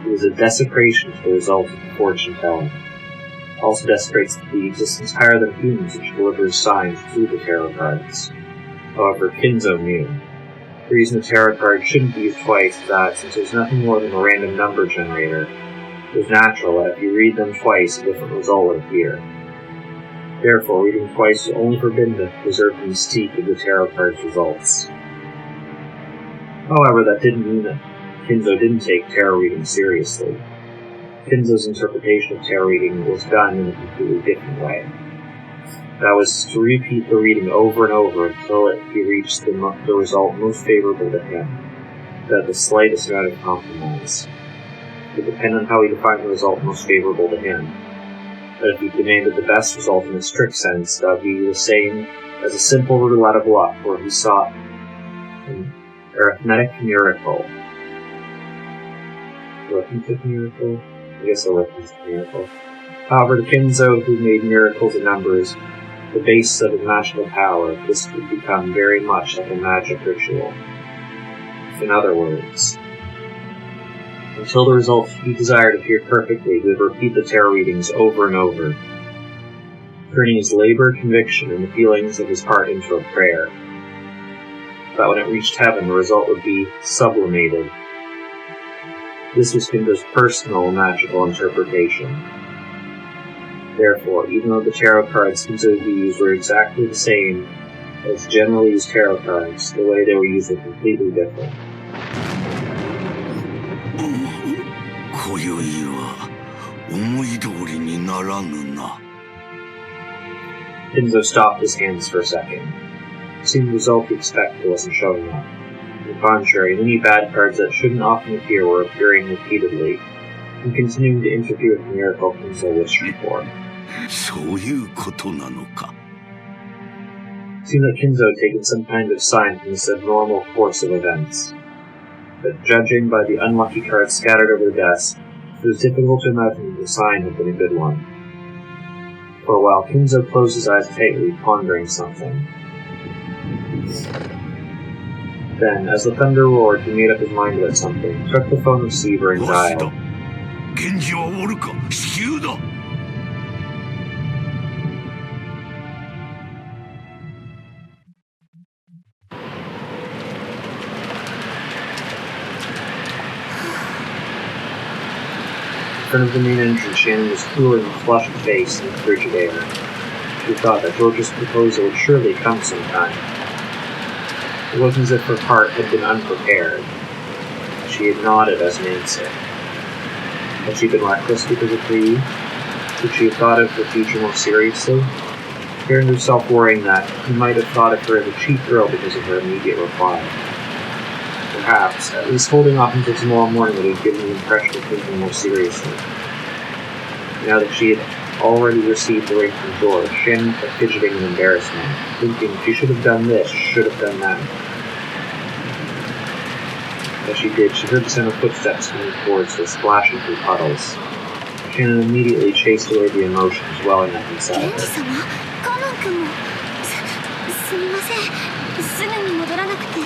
It was a desecration to the result of the fortune telling. It also desecrates the existence higher than humans which delivers signs through the tarot cards. However, Kinzo knew. The reason a tarot card shouldn't be used twice is that, since there's nothing more than a random number generator, it was natural that if you read them twice, a different result would appear. Therefore, reading twice was only forbidden to preserve the mystique of the tarot card's results. However, that didn't mean that Kinzo didn't take tarot reading seriously. Kinzo's interpretation of tarot reading was done in a completely different way. That was to repeat the reading over and over until he reached the result most favorable to him, without the slightest amount of compromise. It would depend on how he defined the result most favorable to him. But if he demanded the best result in a strict sense, that would be the same as a simple roulette of luck, where he sought an arithmetic miracle. Arithmetic miracle? I guess arithmetic miracle. However, to Kinzo, who made miracles in numbers the basis of his magical power, this would become very much like a magic ritual. In other words, until the result he desired appeared perfectly, he would repeat the tarot readings over and over, turning his labored conviction and the feelings of his heart into a prayer. That when it reached heaven, the result would be sublimated. This was Kinzo's personal magical interpretation. Therefore, even though the tarot cards Kinzo used were exactly the same as generally used tarot cards, the way they were used was completely different. 今宵は思い通りにならぬな。 Kinzo stopped his hands for a second. It seemed the result he expected wasn't showing up. On the contrary, many bad cards that shouldn't often appear were appearing repeatedly, and continuing to interfere with the miracle Kinzo wished for. そういうことなのか。It seemed that Kinzo had taken some kind of sign from this abnormal course of events. But judging by the unlucky cards scattered over the desk, it was difficult to imagine that the sign had been a good one. For a while, Kinzo closed his eyes tightly, pondering something. Then, as the thunder roared, he made up his mind about something, took the phone receiver and dialed. 源氏はおるか、至急だ。In front of the main entrance, Shannon was cooling with flushed face in the frigid air. She thought that George's proposal would surely come sometime. It wasn't as if her heart had been unprepared. She had nodded as an answer. Had she been reckless because of greed? Could she have thought of the future more seriously? Hearing herself worrying that he might have thought of her as a cheap girl because of her immediate reply. Perhaps, at least holding off until tomorrow morning would have given the impression of thinking more seriously. Now that she had already received the ring from George, Shannon kept fidgeting in embarrassment, thinking she should have done this, should have done that. As she did, she heard the sound of footsteps coming towards her, splashing through puddles. Shannon immediately chased away the emotions welling up inside her. すみません。すぐに戻らなくて、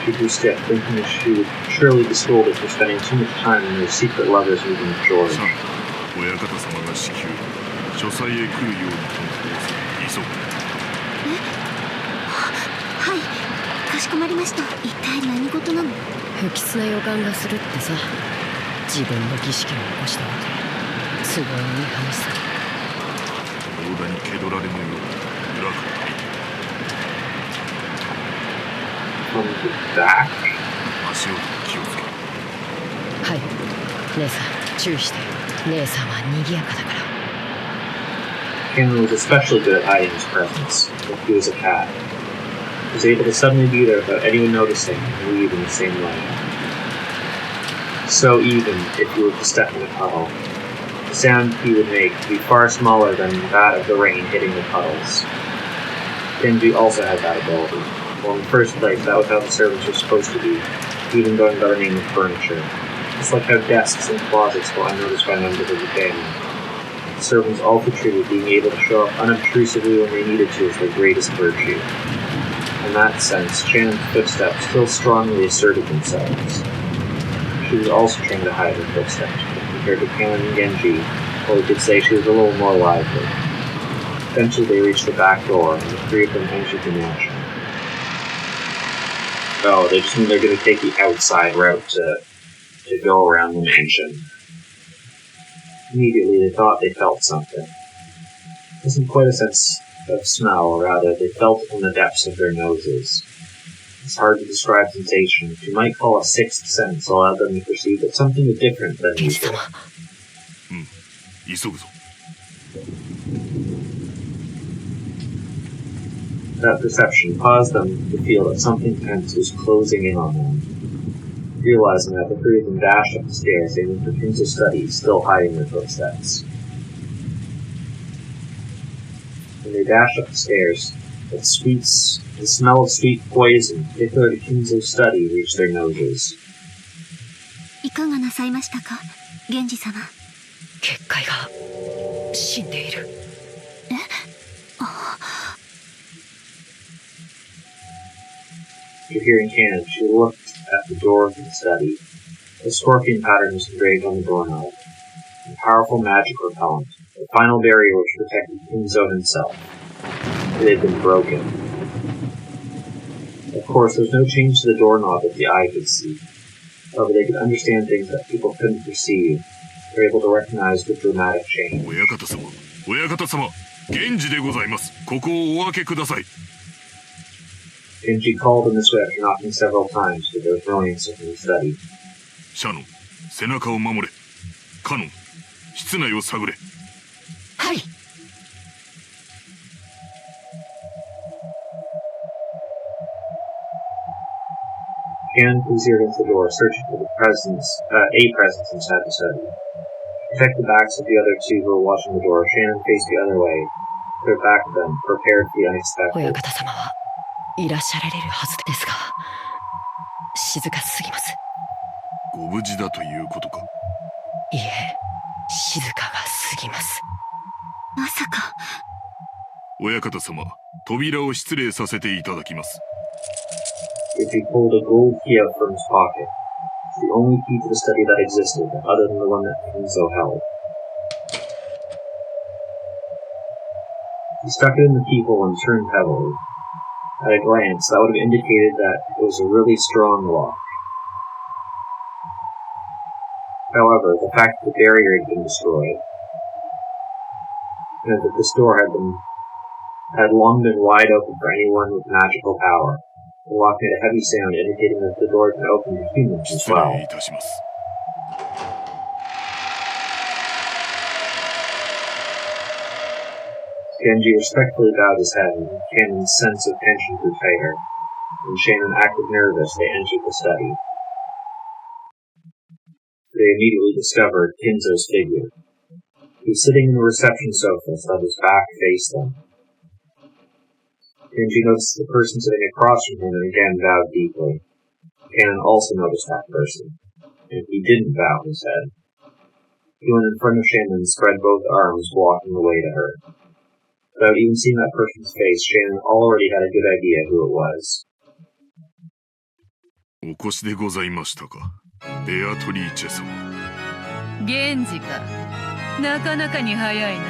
She grew stiff, thinking that she would surely be scolded for spending too much time in their secret lovers' meeting with George. 親方様が至急書斎へ来るようにと急ぐ。はい、かしこまりました。一体何事なの？不吉な予感がするってさ。自分の儀式を起こしたので都合のいい話さ。大田に気取られぬよう裏から入って。From the back? 足を気をつけ。はい、姉さん注意して。姉さんは賑やかだから。Cameron was especially good at hiding his presence, like he was a cat. He was able to suddenly be there without anyone noticing and leave in the same way. So even if he were to step in a puddle, the sound he would make would be far smaller than that of the rain hitting the puddles. Genji also had that ability. Well, in the first place, that was how the servants were supposed to be, even going by the name of furniture. It's like how desks and closets go unnoticed by members of the family. The servants also treated being able to show up unobtrusively when they needed to as their greatest virtue. In that sense, Shannon's footsteps still strongly asserted themselves. She was also trained to hide her footsteps, but compared to Cameron and Genji, well, we could say she was a little more lively. Eventually they reached the back door, and the three of them entered the mansion. Oh, they just mean they're going to take the outside route to go around the mansion. Immediately they thought they felt something. It wasn't quite a sense of smell, rather they felt it from the depths of their noses. It's hard to describe sensation, which you might call a sixth sense, allowed them to perceive that something was different than usual. 急ぐぞ。 That perception caused them to feel that something tense was closing in on them. Realizing that, the three of them dashed up the stairs, aiming for Kinzo's study, still hiding their footsteps. When they dashed up the stairs, the smell of sweet poison, particular to Kinzo's study, reached their noses. いかがなさいましたか、源氏様。結界が死んでいる。え？あ。 After hearing cannon, she looked at the door of the study. A scorpion pattern was engraved on the doorknob. A powerful magic repellent, the final barrier which protected Kinzo himself. It had been broken. Of course, there was no change to the doorknob that the eye could see. However, they could understand things that people couldn't perceive. They were able to recognize the dramatic change. 親方様、親方様、源氏でございます。ここをお開けください。 Genji called in this way after knocking several times, but there was no answer from the study. シャノン、背中を守れ。カノン、室内を探れ。はい。 Cannon peered into the door, searching for a presence inside the study. Check the backs of the other two who were watching the door. Shannon faced the other way, their back of them, prepared for the 親 unexpected. 方様はいらっしゃられるはずですが、静かすぎます。ご無事だということか。いえ、静かがすぎます。まさか。親方様、扉を失礼させていただきます。If he pulled a gold key out from his pocket, it's the only key to the study that existed, other than the one that Kinzo held. He stuck it in the keyhole and turned heavily. At a glance, that would have indicated that it was a really strong lock. However, the fact that the barrier had been destroyed, and that this door had long been wide open for anyone with magical power, the lock made a heavy sound indicating that the door had been open to humans as 失 well. 礼いたします。Genji respectfully bowed his head, and Cannon's sense of tension grew tighter. When Shannon acted nervous, they entered the study. They immediately discovered Kinzo's figure. He was sitting in the reception sofa so that his back faced them. Genji noticed the person sitting across from him and again bowed deeply. Cannon also noticed that person, and he didn't bow his head. He went in front of Shannon and spread both arms, walking away to her. Without even seeing that person's face, Shannon already had a good idea who it was. お越しでございましたか、ベアトリーチェ様。源氏か。なかなかに早いな。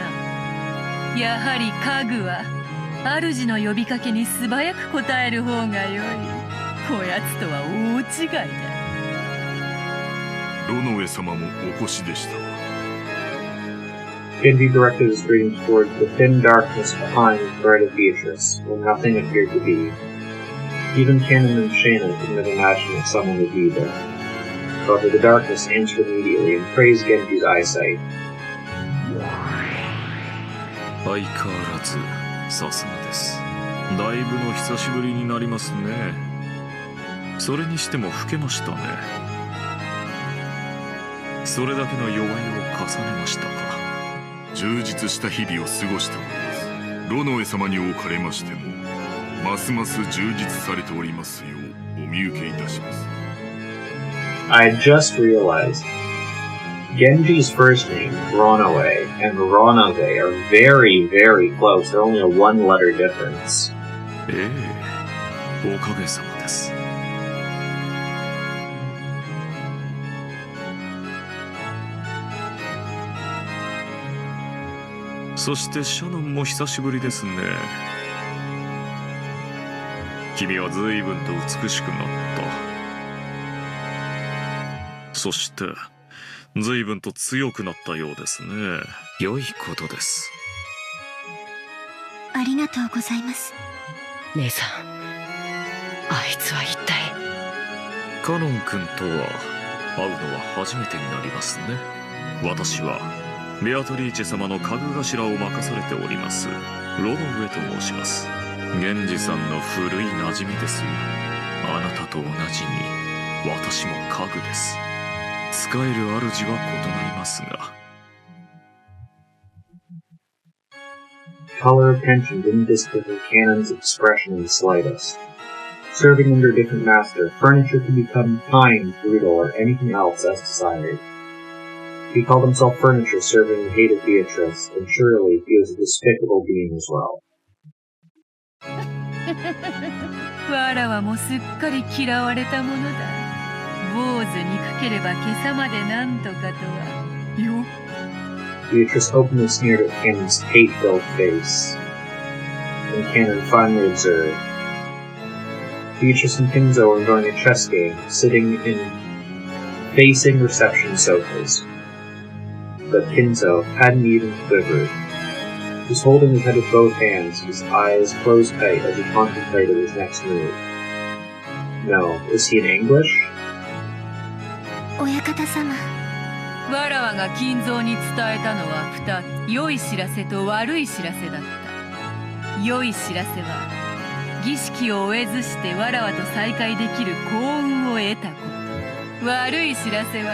やはり家具は主の呼びかけに素早く答える方が良い。こやつとは大違いだ。ロノエ様もお越しでした。Genji directed his greeting towards the thin darkness behind the thread of Beatrice, where nothing appeared to be. Even Cannon and Shannon couldn't have imagined that someone would be there. However, the darkness answered immediately and praised Genji's eyesight. 相変わらずさすがです。だいぶの久しぶりになりますね。それにしても老けましたね。それだけの弱いを重ねましたか。充実した日々を過ごしております。ロノエ様におかれましても、ますます充実されておりますようお見受けいたします。I had just realized Genji's first name, Ronoe, and Ronoe are very, very close. They're only a one-letter difference. ええ、おかげさまです。そしてシャノンも久しぶりですね。君は随分と美しくなった。そして随分と強くなったようですね。良いことです。ありがとうございます。姉さん、あいつは一体。カノン君とは会うのは初めてになりますね。私はベアトリーチェ様の家具頭を任されておりますロノウェと申します。源氏さんの古い馴染みですよ。あなたと同じに私も家具です。使える主は異なりますが。Color of tension didn't disfigure Cannon's expression in the slightest. Serving under a different master, furniture could become kind, brutal, or anything else as desired. He called himself furniture serving the hate of Beatrice, and surely he was a despicable being as well. わらわもすっかり嫌われたものだ。坊主憎ければ今朝までなんとかとは。よ。Beatrice openly sneered at Cannon's hate-filled face, and Cannon finally observed. Beatrice and Kinzo were enjoying a chess game, sitting in facing reception sofas. But Kinzo hadn't even quivered. He was holding his head with both hands, his eyes closed tight as he contemplated his next move. No, is he in English? 親方様。わらわが金蔵に伝えたのは2つ。良い知らせと悪い知らせだった。良い知らせは儀式を終えずしてわらわと再会できる幸運を得たこと。悪い知らせは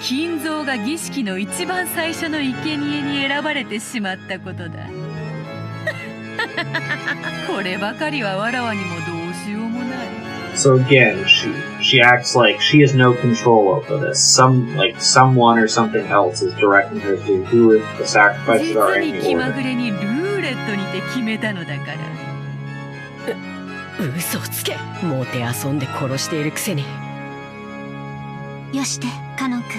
金蔵が儀式の一番最初の生贄に選ばれてしまったことだ。こればかりはわらわにもどうしようもない。So again, she acts like she has no control over this. Someone or something else is directing her to who the sacrifices are 実 in に the 気ま order. ぐれにルーレットにて決めたのだから。嘘つけ。もてあそんで殺しているくせに。よしてカノン君。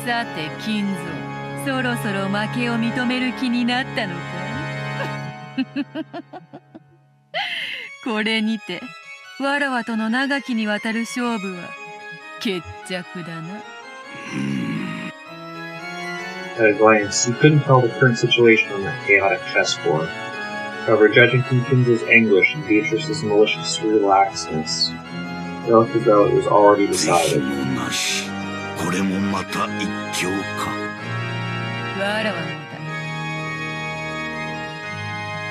さて金蔵、そろそろ負けを認める気になったのか。これにてわらわとの長きにわたる勝負は決着だな。At a glance, you couldn't tell the current situation on that chaotic chessboard. However, judging from Kinzo's anguish and Beatrice's malicious relaxedness, it looked as though it was already 是非 decided. もなし。これもまた一興か。わらわもだ。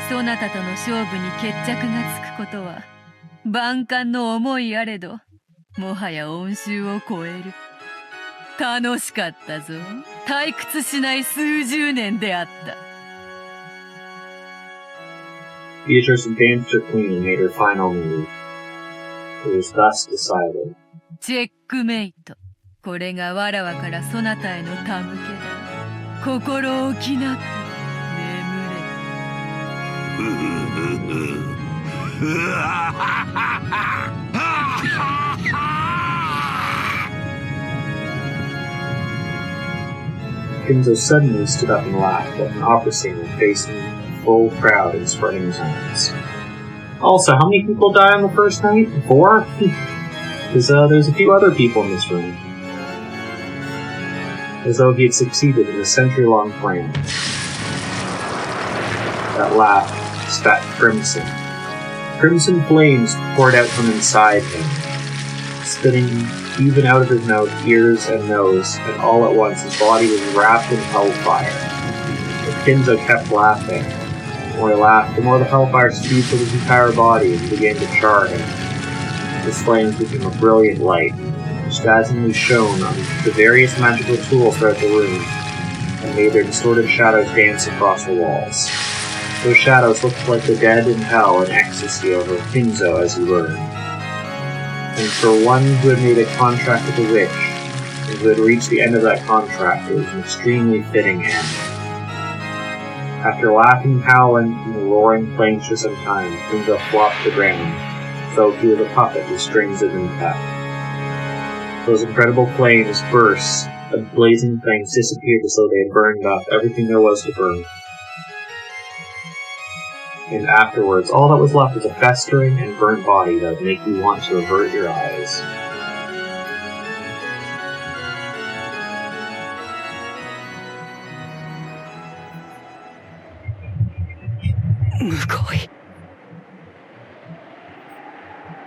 そなたとの勝負に決着がつくことは万感の思いあれど、もはや恩衆を超える。楽しかったぞ。退屈しない数十年であった。Beatrice advanced her queen and made her final move. It was thus decided. チェックメイト。これがわらわからそなたへの手向けだ。心置きなくKinzo suddenly stood up and laughed like an opera singer facing a full crowd and spreading his arms. Also, how many people die on the first night? 4? Because there's a few other people in this room. As though he had succeeded in a century-long plan. That laugh spat crimson. Crimson flames poured out from inside him, spitting even out of his mouth, ears, and nose, and all at once his body was wrapped in hellfire. But Kinzo kept laughing. The more he laughed, the more the hellfire spewed through his entire body and began to char him. His flames became a brilliant light, which dazzlingly shone on the various magical tools throughout the room, and made their distorted shadows dance across the walls. Those shadows looked like the dead in hell in ecstasy over Kinzo as he burned. And for one who had made a contract with a witch, and who had reached the end of that contract, it was an extremely fitting end. After laughing, howling, and roaring flames for some time, Kinzo flopped to the ground, so he was a puppet with strings of impact. Those incredible flames burst, the blazing things disappeared as though they had burned up everything there was to burn. And afterwards, all that was left was a festering and burnt body that would make you want to avert your eyes.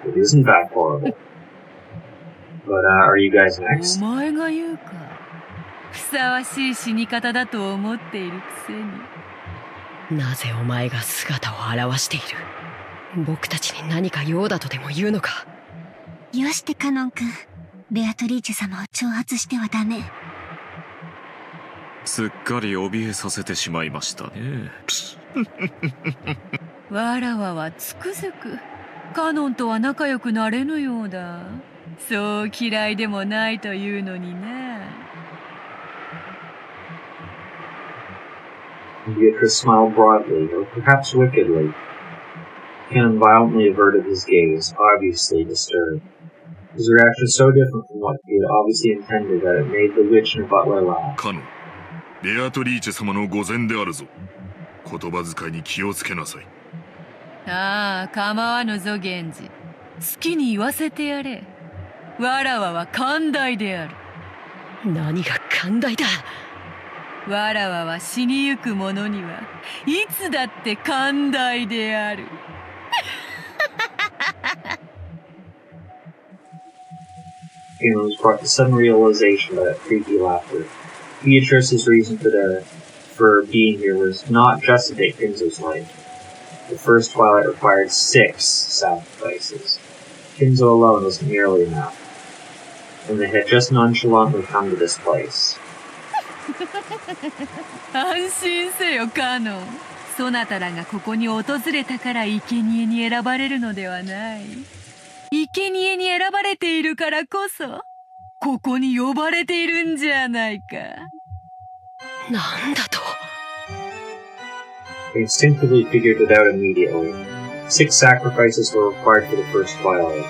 It is in fact horrible. But, are you guys お next? 前が言うか。ふさわしい死に方だと思っているくせに。なぜお前が姿を現している？僕たちに何か用だとでも言うのか？よしてカノン君。ベアトリーチェ様を挑発してはダメ。すっかり怯えさせてしまいましたね。わらわはつくづくカノンとは仲良くなれぬようだ。そう嫌いでもないというのにな。Beatrice smiled broadly, or perhaps wickedly. Canon violently averted his gaze, obviously disturbed. His reaction was so different from what he had obviously intended that it made the witch and butler laugh. カノン、ベアトリーチェ様の御前であるぞ。言葉遣いに気をつけなさい。ああ、構わぬぞ源氏。好きに言わせてやれ。わらわは寛大である。何が寛大だ？わらわは死にゆく者にはいつだって寛大である。Canon was brought to sudden realization by that creepy laughter. Beatrice's reason for being here was not just to take Kinzo's life. The first twilight required 6 sacrifices. Kinzo alone wasn't nearly enough. and they had just nonchalantly come to this place. 安心せよカノン。そなたらがここに訪れたから生贄に選ばれるのではない。生贄に選ばれているからこそここに呼ばれているんじゃないか。なんだと。 They instinctively figured it out immediately. 6 sacrifices were required for the first twilight.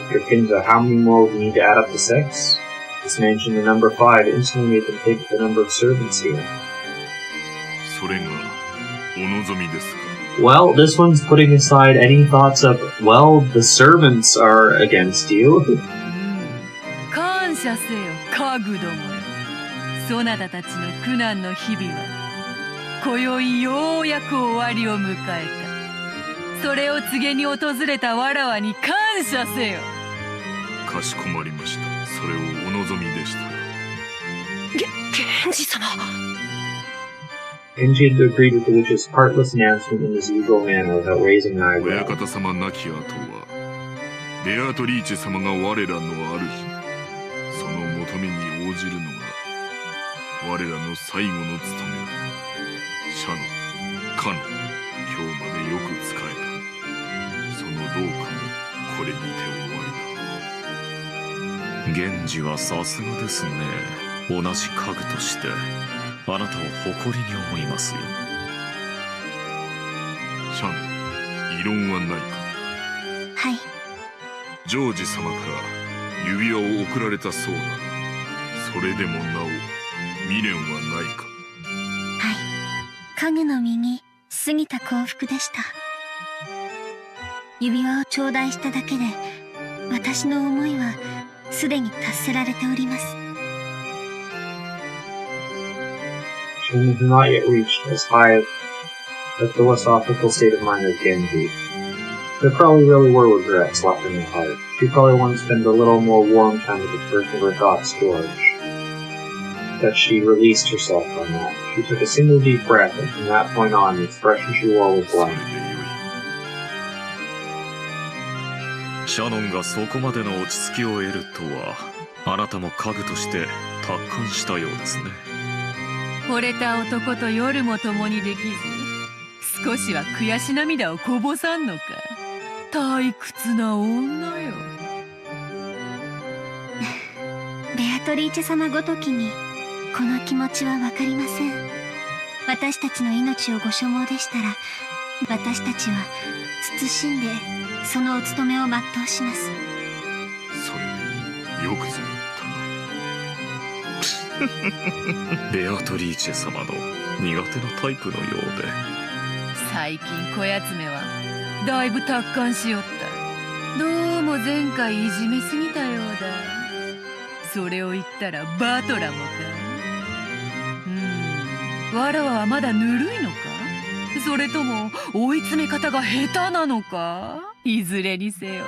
After thinking about how many more would need to add up to 6, this mention the number 5 instantly made them think of the number of servants here. それがお望みですか。 Well, this one's putting aside any thoughts of, well, the servants are against you. 感謝せよ家具どもよ。そなたたちの苦難の日々は今宵ようやく終わりを迎えた。それを告げに訪れたわらわに感謝せよ。かしこまりました。それをお望みでした。源氏様。 Genji had agreed with the witch's heartless announcement in his usual manner without raising an 親 eyebrow. 方様亡き後はベアトリーチェ様が我らのある日その求めに応じるのが我らの最後の務め。社のかの今日までよく仕えたその労苦もこれにて終わりだ。源氏はさすがですね。同じ家具としてあなたを誇りに思いますよ。社の異論はないか。はい。ジョージ様から指輪を贈られたそうだ。それでもなお未練はないか。はい。家具の身に過ぎた幸福でした。指輪を頂戴しただけで私の思いはすでに達せられております。 Shun had not yet reached as high a philosophical state of mind as Genji. There probably really were regrets left in her heart. She probably wanted to spend a little more warm time with the person of her thoughts, George. But she released herself from that. She took a single deep breath, and from that point on, the expression she wore was それ blank. でよい。シャノンがそこまでの落ち着きを得るとはあなたも家具として達観したようですね。惚れた男と夜も共にできず少しは悔し涙をこぼさんのか。退屈な女よ。ベアトリーチェ様ごときにこの気持ちはわかりません。私たちの命をご所望でしたら私たちは慎んでそのお務めを全うします。それでよくぞ言ったな。ベアトリーチェ様の苦手なタイプのようで。最近こやつめはだいぶ達観しよった。どうも前回いじめすぎたようだ。それを言ったらバトラもか。わらわはまだぬるいのか、それとも追い詰め方が下手なのか。いずれにせよ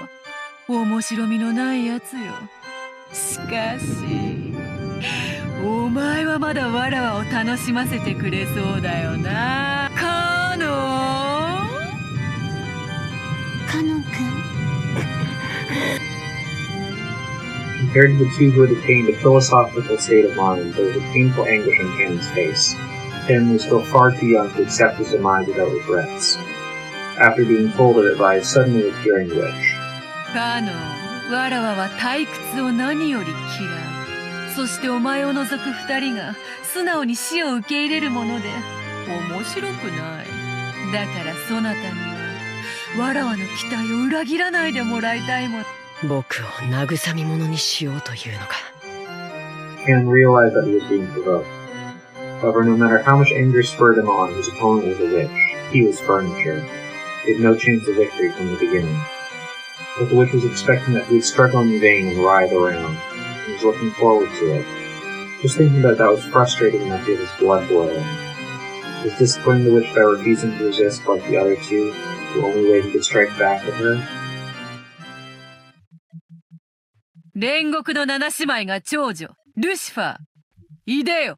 面白みのないやつよ。しかしお前はまだわらわを楽しませてくれそうだよな。カノン。カノン君。 Compared to the two who had attained a philosophical state of mind, there was a painful anguish on Cannon's face. Cannon was still far too young to accept his demise without regrets. After being told of it by a suddenly appearing witch. カノン、わらわは退屈を何より嫌う。そしてお前を除く二人が素直に死を受け入れるもので面白くない。だからそなたにはわらわの期待を裏切らないでもらいたいもの。僕を慰み者にしようというのか。 Cannon realized that he was being provoked. However, no matter how much anger spurred him on, his opponent was a witch. He was furniture. He had no chance of victory from the beginning. But the witch was expecting that he would struggle in vain and writhe around. He was looking forward to it. Just thinking about that was frustrating enough to get his blood boiling. He was disciplining the witch by refusing to resist like the other two, the only way he could strike back at her. 煉獄の七姉妹が長女ルシファー、いでよ。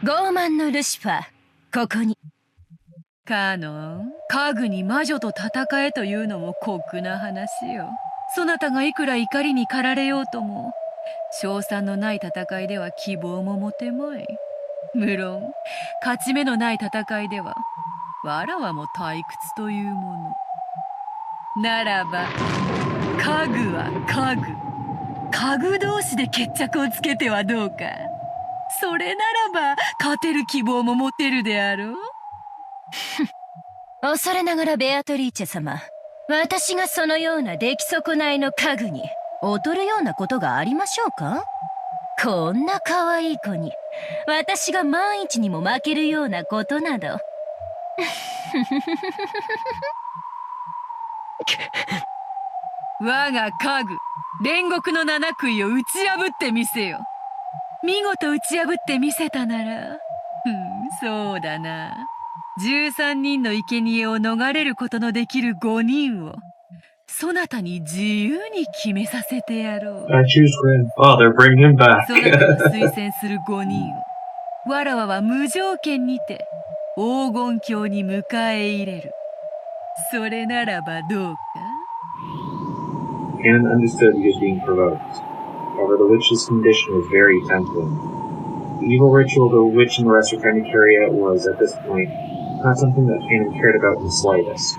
傲慢のルシファー、ここに。カノン、家具に魔女と戦えというのも酷な話よ。そなたがいくら怒りに駆られようとも、勝算のない戦いでは希望も持てまい。無論勝ち目のない戦いではわらわも退屈というもの。ならば家具は家具同士で決着をつけてはどうか。それならば勝てる希望も持てるであろう。恐れながらベアトリーチェ様、私がそのような出来損ないの家具に劣るようなことがありましょうか？こんな可愛い子に私が万一にも負けるようなことなど。我が家具煉獄の七杭を打ち破ってみせよ。見事打ち破ってみせたなら、そうだな。13人の生贄を逃れることのできる5人をそなたに自由に決めさせてやろう。I choose grandfather, bring him back. そなたが推薦する5人をわらわは無条件にて黄金鏡に迎え入れる。それならばどうか。Ganon understood he was being provoked. However, the witch's condition was very tempting. The evil ritual the witch and the rest were trying to carry out was, at this point, not something that Ganon cared about in the slightest.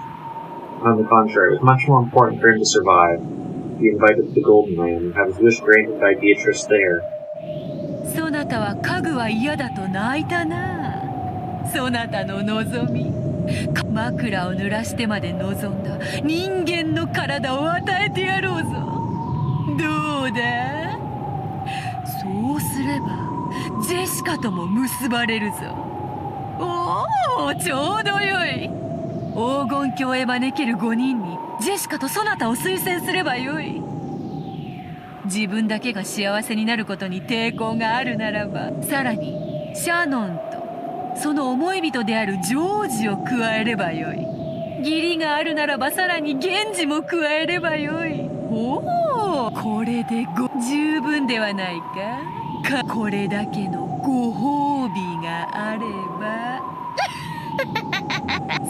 On the contrary, it was much more important for him to survive, be invited to the Golden Land, and have his wish granted by Beatrice there. そなたは家具は嫌だと泣いたな。そなたの望み、枕を濡らしてまで望んだ人間の体を与えてやろうぞ。どうだ？そうすればジェシカとも結ばれるぞ。おお、ちょうどよい。黄金鏡へ招ける5人にジェシカとそなたを推薦すればよい。自分だけが幸せになることに抵抗があるならば、さらにシャノンとその思い人であるジョージを加えればよい。義理があるならばさらに源氏も加えればよい。おお、これで十分ではないか。これだけのご褒美があれば。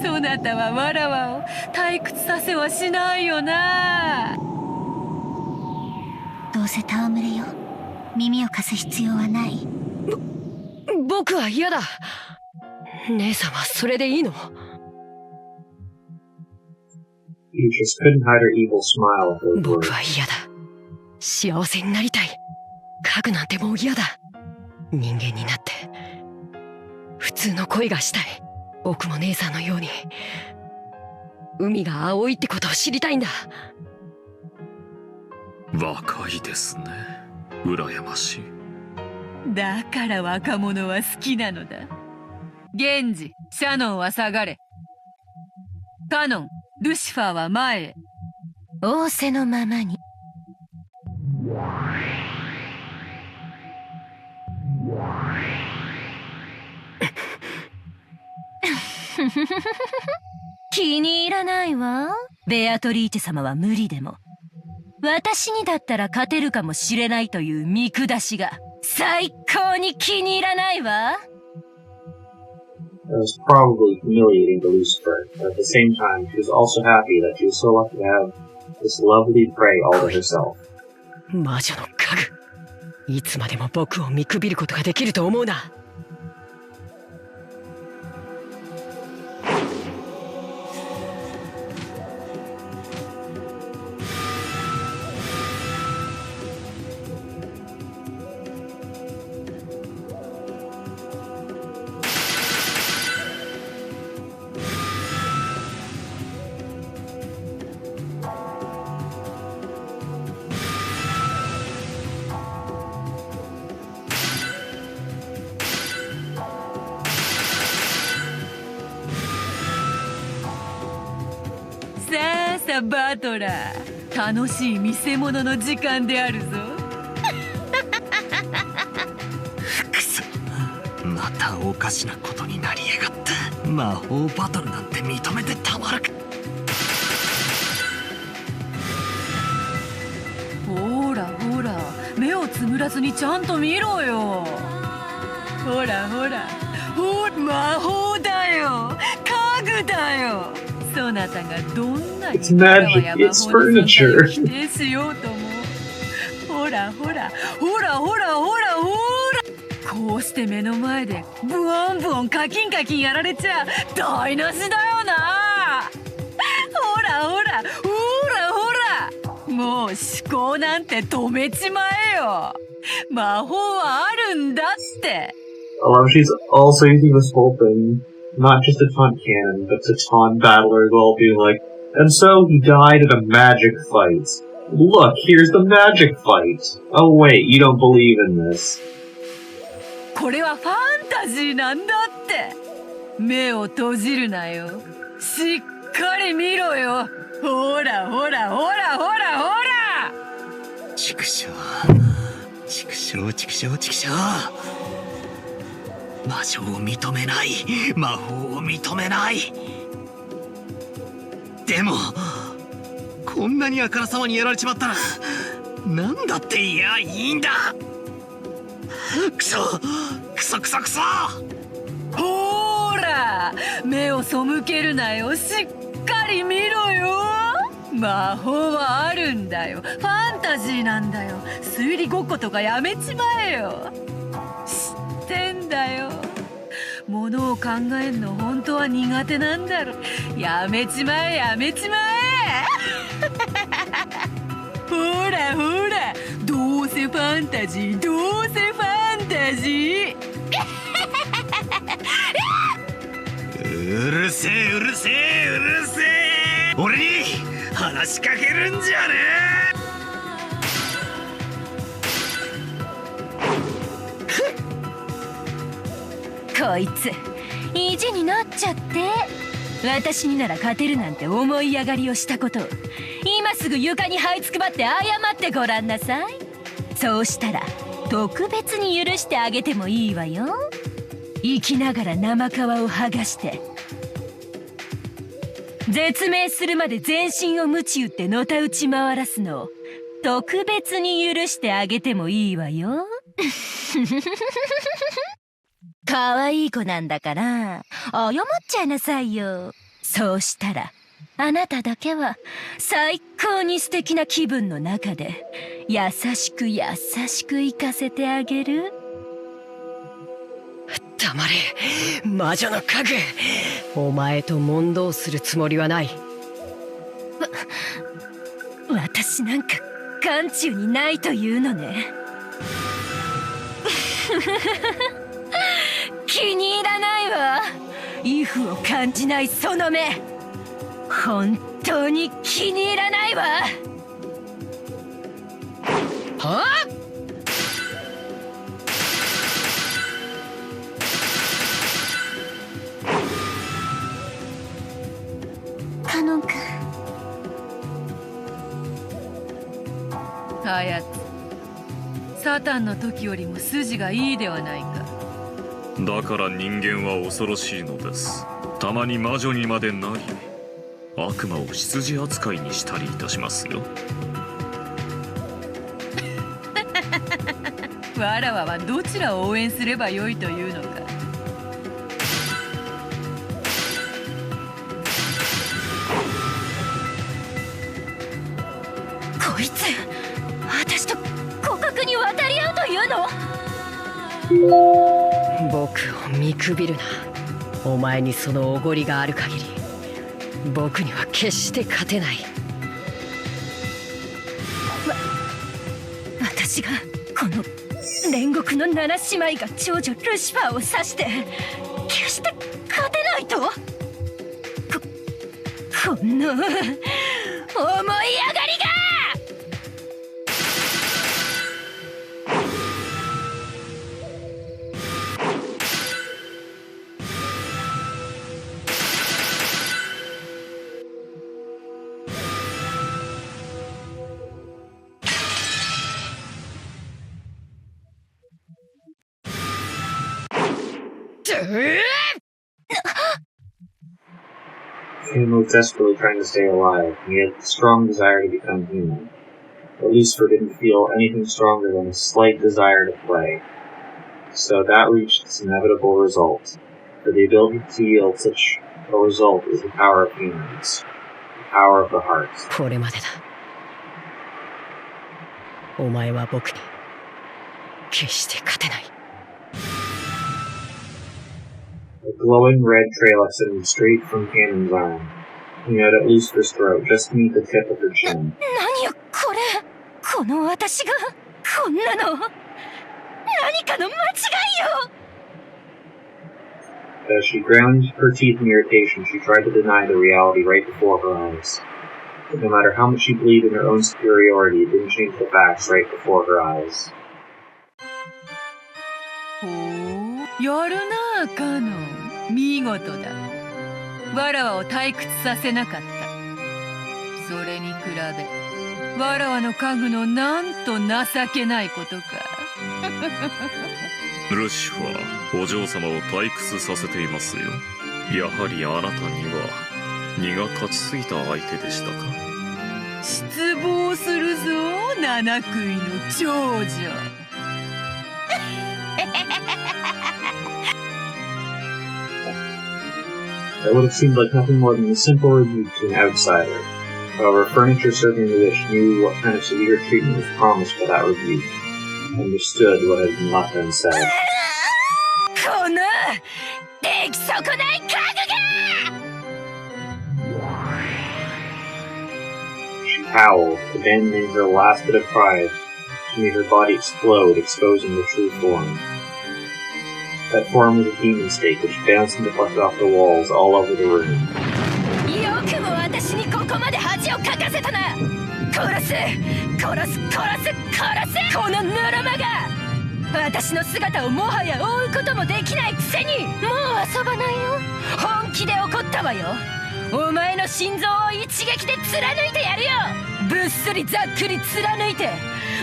そなたはわらわを退屈させはしないよな。どうせ戯れよ。耳を貸す必要はない。僕は嫌だ。姉さんはそれでいいの？ Beatrice couldn't hide her evil smile at those 僕 words. は嫌だ。幸せになりたい。家具なんてもう嫌だ。人間になって普通の恋がしたい。僕も姉さんのように海が青いってことを知りたいんだ。若いですね。羨ましい。だから若者は好きなのだ。源氏、シャノンは下がれ。カノン、ルシファーは前へ。仰せのままに。気に入らないわ。ベアトリーチェ様は無理でも私にだったら勝てるかもしれないという見下しが最高に気に入らないわ。It was probably humiliating to Lucifer, but at the same time, she was also happy that she was so lucky to have this lovely prey all to herself. 魔女の家具、いつまでも僕を見くびることができると思うな。さあさ、バトラー、楽しい見せ物の時間であるぞ。くそ、またおかしなことになりやがった。魔法バトルなんて認めてたまるか。ほらほら、目をつむらずにちゃんと見ろよ。ほらほら、魔法だよ、家具だよ。そそなたがどんなに It's magic, や it's 魔法の存在を furniture. 否定しようとも。ほらほら、ほらほらほらほら。こうして目の前でブワンブワンカキンカキンやられちゃ台無しだよな。ほらほらほらほら、もう思考なんて止めちまえよ。魔法はあるんだって。 I love she's also using this whole thing, not just to taunt canon, but to taunt battlers while being like, and so he died in a magic fight. Look, here's the magic fight. Oh wait, you don't believe in this. これはファンタジーなんだって。目を閉じるなよ。しっかり見ろよ。ほらほらほらほらほら。畜生畜生畜生畜生。魔性を認めない、魔法を認めない。でもこんなにあからさまにやられちまったらなんだっていやいいんだ。クソクソクソクソ。ほら目を背けるなよ。しっかり見ろよ。魔法はあるんだよ。ファンタジーなんだよ。推理ごっことかやめちまえよ。知ってんだよ。ものを考えんの本当は苦手なんだろ。やめちまえやめちまえ。ほらほら、どうせファンタジー、どうせファンタジー。うるせえうるせえうるせえ。俺に話しかけるんじゃねこいつ意地になっちゃって。私になら勝てるなんて思い上がりをしたことを今すぐ床に這いつくばって謝ってごらんなさい。そうしたら特別に許してあげてもいいわよ。生きながら生皮を剥がして絶命するまで全身を鞭打ってのたうち回らすのを特別に許してあげてもいいわよ。可愛い子なんだから謝っちゃいなさいよ。そうしたらあなただけは最高に素敵な気分の中で優しく優しく生かせてあげる。黙れ魔女の家具。お前と問答するつもりはない。私なんか眼中にないというのね。気に入らないわ。畏怖を感じないその目、本当に気に入らないわ。はあ。カノン君、あやつ、サタンの時よりも筋がいいではないか。だから人間は恐ろしいのです。たまに魔女にまでなり悪魔を羊扱いにしたりいたしますよ。わらわはどちらを応援すればよいというのか。こいつ私と互角に渡り合うというの。僕を見くびるな。お前にそのおごりがある限り僕には決して勝てない。私がこの煉獄の7姉妹が長女ルシファーを指して決して勝てないと。こんな思い上がりが。Cain was desperately trying to stay alive, and he had a strong desire to become human. But Lucifer didn't feel anything stronger than a slight desire to play. So that reached its inevitable result. For the ability to yield such The result is the power of humans, the power of the heart. これまでだ。お前は僕に決して勝てない。 A glowing red trail extended straight from Cannon's arm, coming out at Lucifer's throat, just beneath the tip of her chin. 何よこれ、この私がこんなの、何かの間違いよ。 As she ground her teeth in irritation, she tried to deny the reality right before her eyes. But no matter how much she believed in her own superiority, it didn't change the facts right before her eyes. ほう、やるなあカノン、見事だ。わらわを退屈させなかった。それに比べ、わらわの家具のなんと情けないことか。ルシファー、お嬢様を退屈させていますよ。やはりあなたには荷が勝ちすぎた相手でしたか。失望するぞ、七食いの長女。That would have seemed like nothing more than a simple rebuke to an outsider. However, furniture serving the witch knew what kind of severe treatment was promised for that rebuke, and understood what had been left unsaid. この出来損ない家具が。 She howled, abandoning her last bit of pride to make her body explode, exposing the true form. That form was a demon stake which bounced and deflected off the walls all over the room. よくも私にここまで恥をかかせたな。殺す殺す殺す殺す、このぬるまが。私の姿をもはや追うこともできないくせに。もう遊ばないよ。本気で怒ったわよ。お前の心臓を一撃で貫いてやるよ。ぶっすりざっくり貫いて、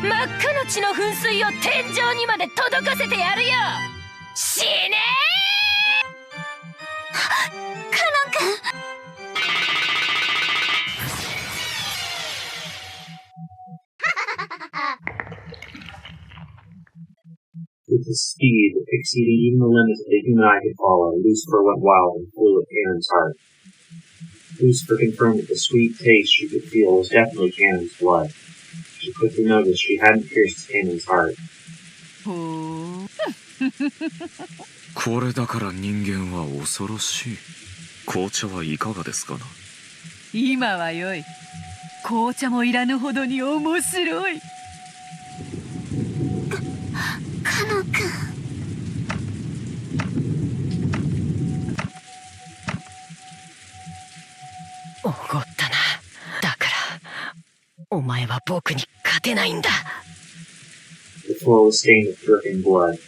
真っ赤な血の噴水を天井にまで届かせてやるよ。死ねー。カノン君。 With a speed exceeding even the limits that the human eye could follow, Lucifer went wild and flew at Cannon's heart. Lucifer confirmed that the sweet taste she could feel was definitely Cannon's blood. She quickly noticed she hadn't pierced Cannon's heart. これだから人間は恐ろしい。紅茶はいかがですかな。今はよい。紅茶もいらぬほどに面白い。カノン君。おごったな。だからお前は僕に勝てないんだ。 The floor was stained with dripping blood.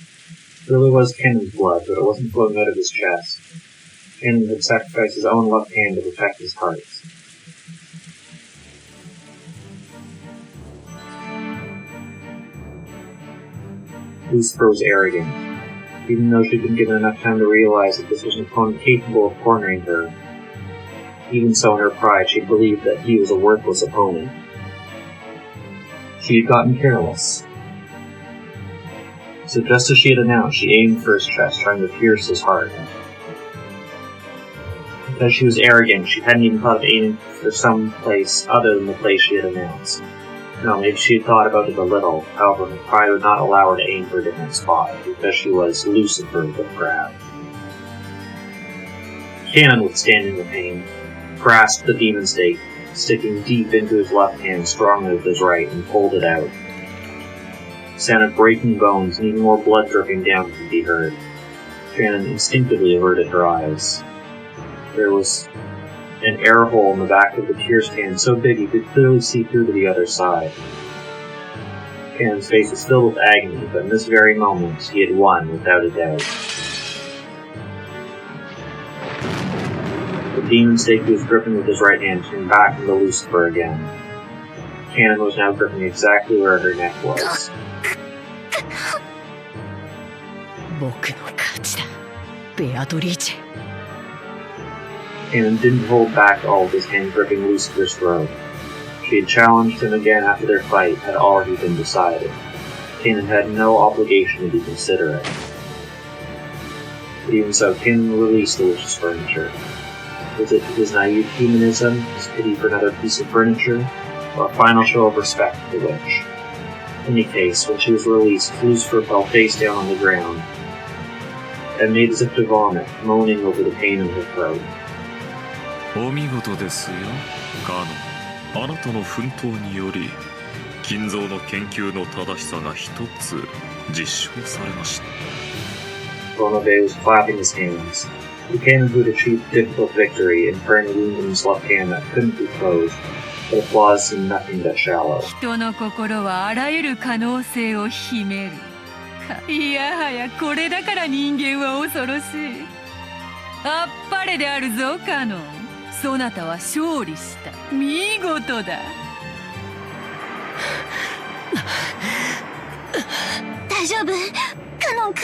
It really was Cannon's blood, but it wasn't flowing out of his chest. Cannon had sacrificed his own left hand to protect his heart. Lucifer was arrogant. Even though she'd been given enough time to realize that this was an opponent capable of cornering her, even so in her pride she believed that he was a worthless opponent. She had gotten careless. So just as she had announced, she aimed for his chest, trying to pierce his heart. Because she was arrogant, she hadn't even thought of aiming for some place other than the place she had announced. No, maybe she had thought about it a little, however her pride would not allow her to aim for a different spot, because she was Lucifer the Crab. Cannon, withstanding the pain, grasped the demon stake, sticking deep into his left hand strongly with his right, and pulled it out. The sound of breaking bones and even more blood dripping down could be heard. Shannon instinctively averted her eyes. There was an air hole in the back of the pierced hand so big he could clearly see through to the other side. Cannon's face was filled with agony, but in this very moment he had won without a doubt. The demon stake he was gripping with his right hand turned back into Lucifer again. Cannon was now gripping exactly where her neck was. 僕の勝ちだ、ベアトリーチェ。 Cannon didn't hold back all of his hand gripping Lucifer's throat. She had challenged him again after their fight had already been decided. Cannon had no obligation to be considerate. But even so, Cannon released the witch's furniture. Was it his naive humanism, his pity for another piece of furniture, or a final show of respect for the witch? In any case, when she was released, Lucifer fell face down on the ground and made as if to vomit, moaning over the pain in her throat. お見事ですよ、カノン。あなたの奮闘により金蔵の研究の正しさが一つ実証されました。Ronave was clapping his hands. The cannon who had achieved difficult victory in turning a wound in his left hand that couldn't be closed, but applause seemed nothing but shallow. 人の心はあらゆる可能性を秘める。いやはやこれだから人間は恐ろしい。あっぱれであるぞカノン。そなたは勝利した。見事だ。大丈夫カノン君。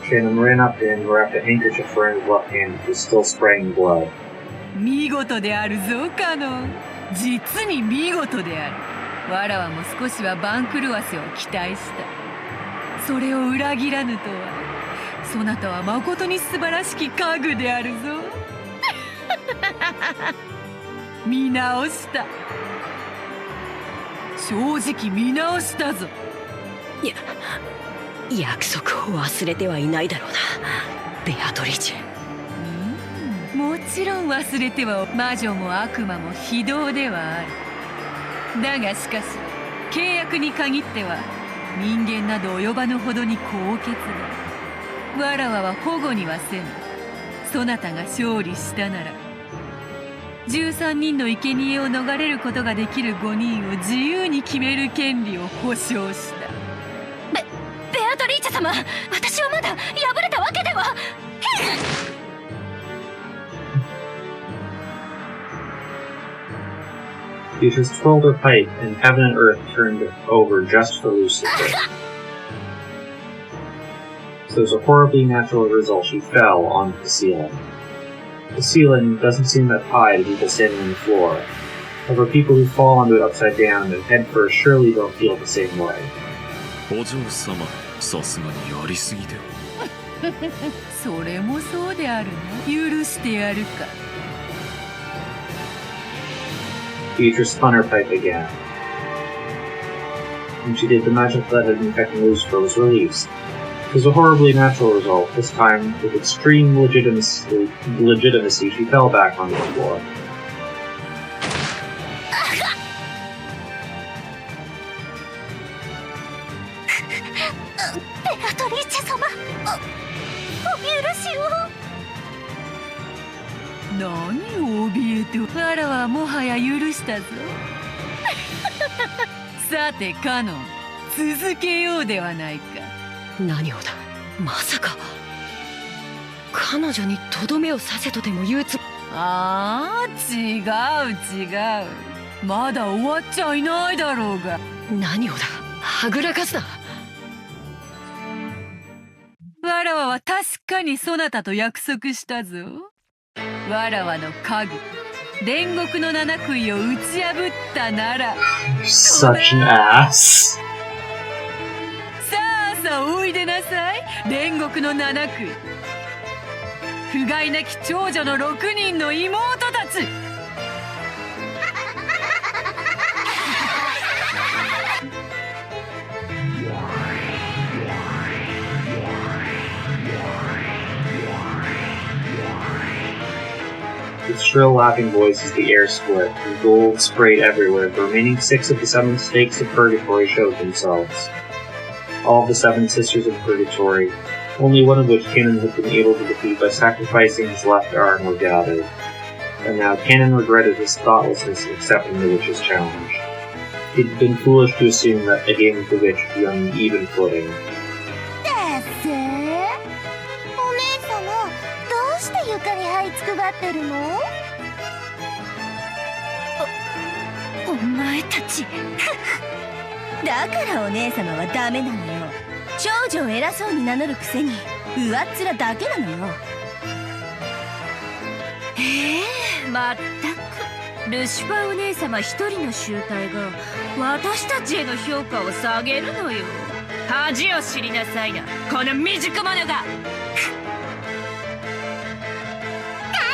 Shannon ran up to him and wrapped a handkerchief around his left hand, which was still spraying blood. 見事であるぞカノン。実に見事である。わらわも少しは番狂わせを期待した。それを裏切らぬとは、そなたは誠に素晴らしき家具であるぞ。見直した。正直見直したぞ。約束を忘れてはいないだろうな、ベアトリーチェ。もちろん忘れては魔女も悪魔も非道ではある。だがしかし契約に限っては人間など及ばぬほどに高潔だ。わらわは保護にはせぬ。そなたが勝利したなら13人の生贄を逃れることができる5人を自由に決める権利を保証した。ベアトリーチェ様、私はまだ敗れたわけでは。Beatrice twirled her pipe, and heaven and earth turned over just for Lucifer. So as a horribly natural result, she fell onto the ceiling. The ceiling doesn't seem that high to people standing on the floor. However, people who fall onto it upside down and head first surely don't feel the same way. お嬢様、さすがにやりすぎでは。それもそうであるな。許してやるか。Beatrice spun her pipe again. When she did, the magic that had infected Lucifer was released. It was a horribly natural result. This time, with extreme legitimacy, she fell back onto the floor. ベアトリーチェ様、お許しを。何を怯えて。わらはもはや許したぞ。さてカノン、続けようではないか。何をだ、まさか彼女にとどめを刺せとでも言うつ。ああ、違う違う。まだ終わっちゃいないだろうが。何をだ、はぐらかすな。わらわは確かにそなたと約束したぞ。わらわの家具、煉獄の七杭を打ち破ったなら。Such an ass. さあさあおいでなさい、煉獄の七杭。不甲斐なき長女の6人の妹たち。With shrill laughing voices, the air split, and gold sprayed everywhere. The remaining 6 of the 7 snakes of Purgatory showed themselves. All of the 7 sisters of Purgatory, only one of which Canon had been able to defeat by sacrificing his left arm, were gathered. And now Canon regretted his thoughtlessness in accepting the witch's challenge. He'd been foolish to assume that a game with the witch would be on an even footing. 床に這いつくばってるの？お前たちだからお姉様はダメなのよ。長女を偉そうに名乗るくせに上っ面だけなのよ。まったくルシファーお姉様一人の集体が私たちへの評価を下げるのよ。恥を知りなさいな、この未熟者が。カ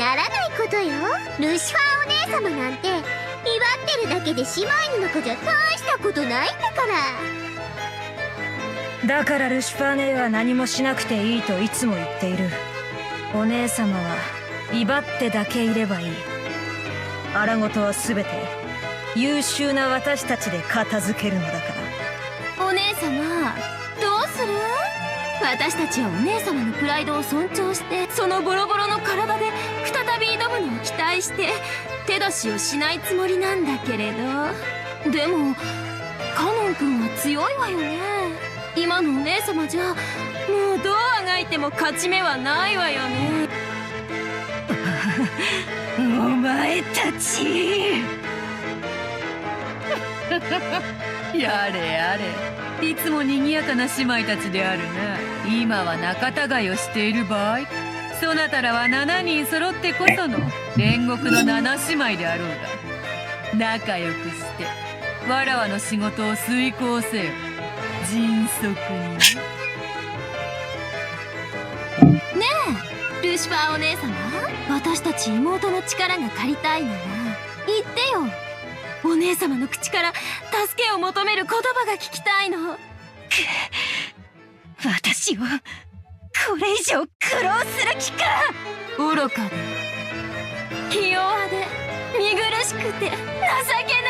ならないことよ。ルシファーお姉様なんて祝ってるだけで姉妹の中じゃ大したことないんだから。だからルシファー姉は何もしなくていいといつも言っている。お姉様は威張ってだけいればいい。荒事は全て優秀な私たちで片付けるのだから。お姉様どうする？私たちはお姉様のプライドを尊重して、そのボロボロの体で再び挑むのを期待して手出しをしないつもりなんだけれど、でもカノン君は強いわよね。今のお姉様じゃもうどうあがいても勝ち目はないわよね。お前たちやれやれ、いつも賑やかな姉妹たちであるな。今は仲違いをしている場合、そなたらは7人揃ってこその煉獄の7姉妹であろうが、仲良くしてわらわの仕事を遂行せよ。迅速にねえルシファーお姉様、私たち妹の力が借りたいなら言ってよ。お姉様の口から助けを求める言葉が聞きたいの。私をこれ以上苦労する気か。愚かでひ弱で見苦しくて情けな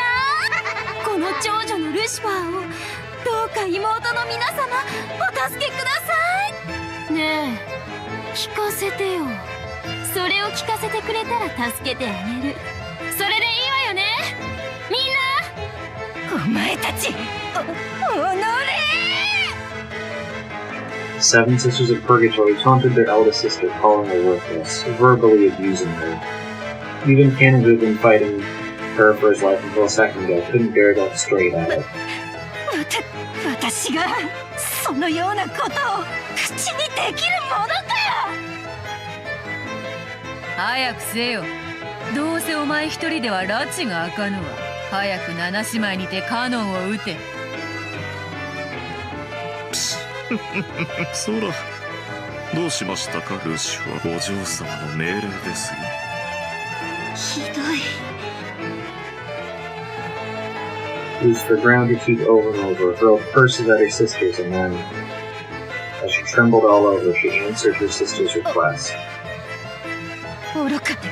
この長女のルシファーをどうか妹の皆様お助けください。ねえ聞かせてよ。それを聞かせてくれたら助けてあげる。それでいいわよねみんな。お前たちおのれ。 Seven Sisters of Purgatory taunted their eldest sister, calling her worthless, verbally abusing her. Even Canon, who had been fighting her for his life until a second ago, couldn't bear to look straight at it. 私がそのようなことを口にできるものかよ。早くせよ。どうせお前一人では拉致が開かぬわ。早く7姉妹にてカノンを撃て。そら、どうしましたかルシフは。お嬢様の命令ですよ。ひどい。Lucifer ground her teeth over and over, hurled curses at her sisters, and then, as she trembled all over, she answered her sister's request. 愚かで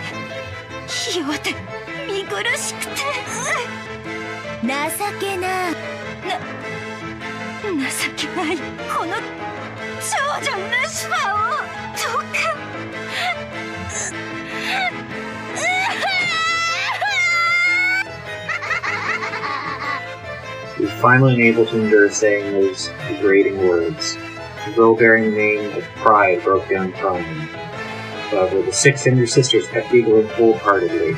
ひ弱で見苦しくて情けな情けないこの長女ルシファーをどうか。He was finally unable to endure saying those degrading words. The girl bearing the name of Pride broke down crying. However, the 6 younger sisters kept giggling wholeheartedly.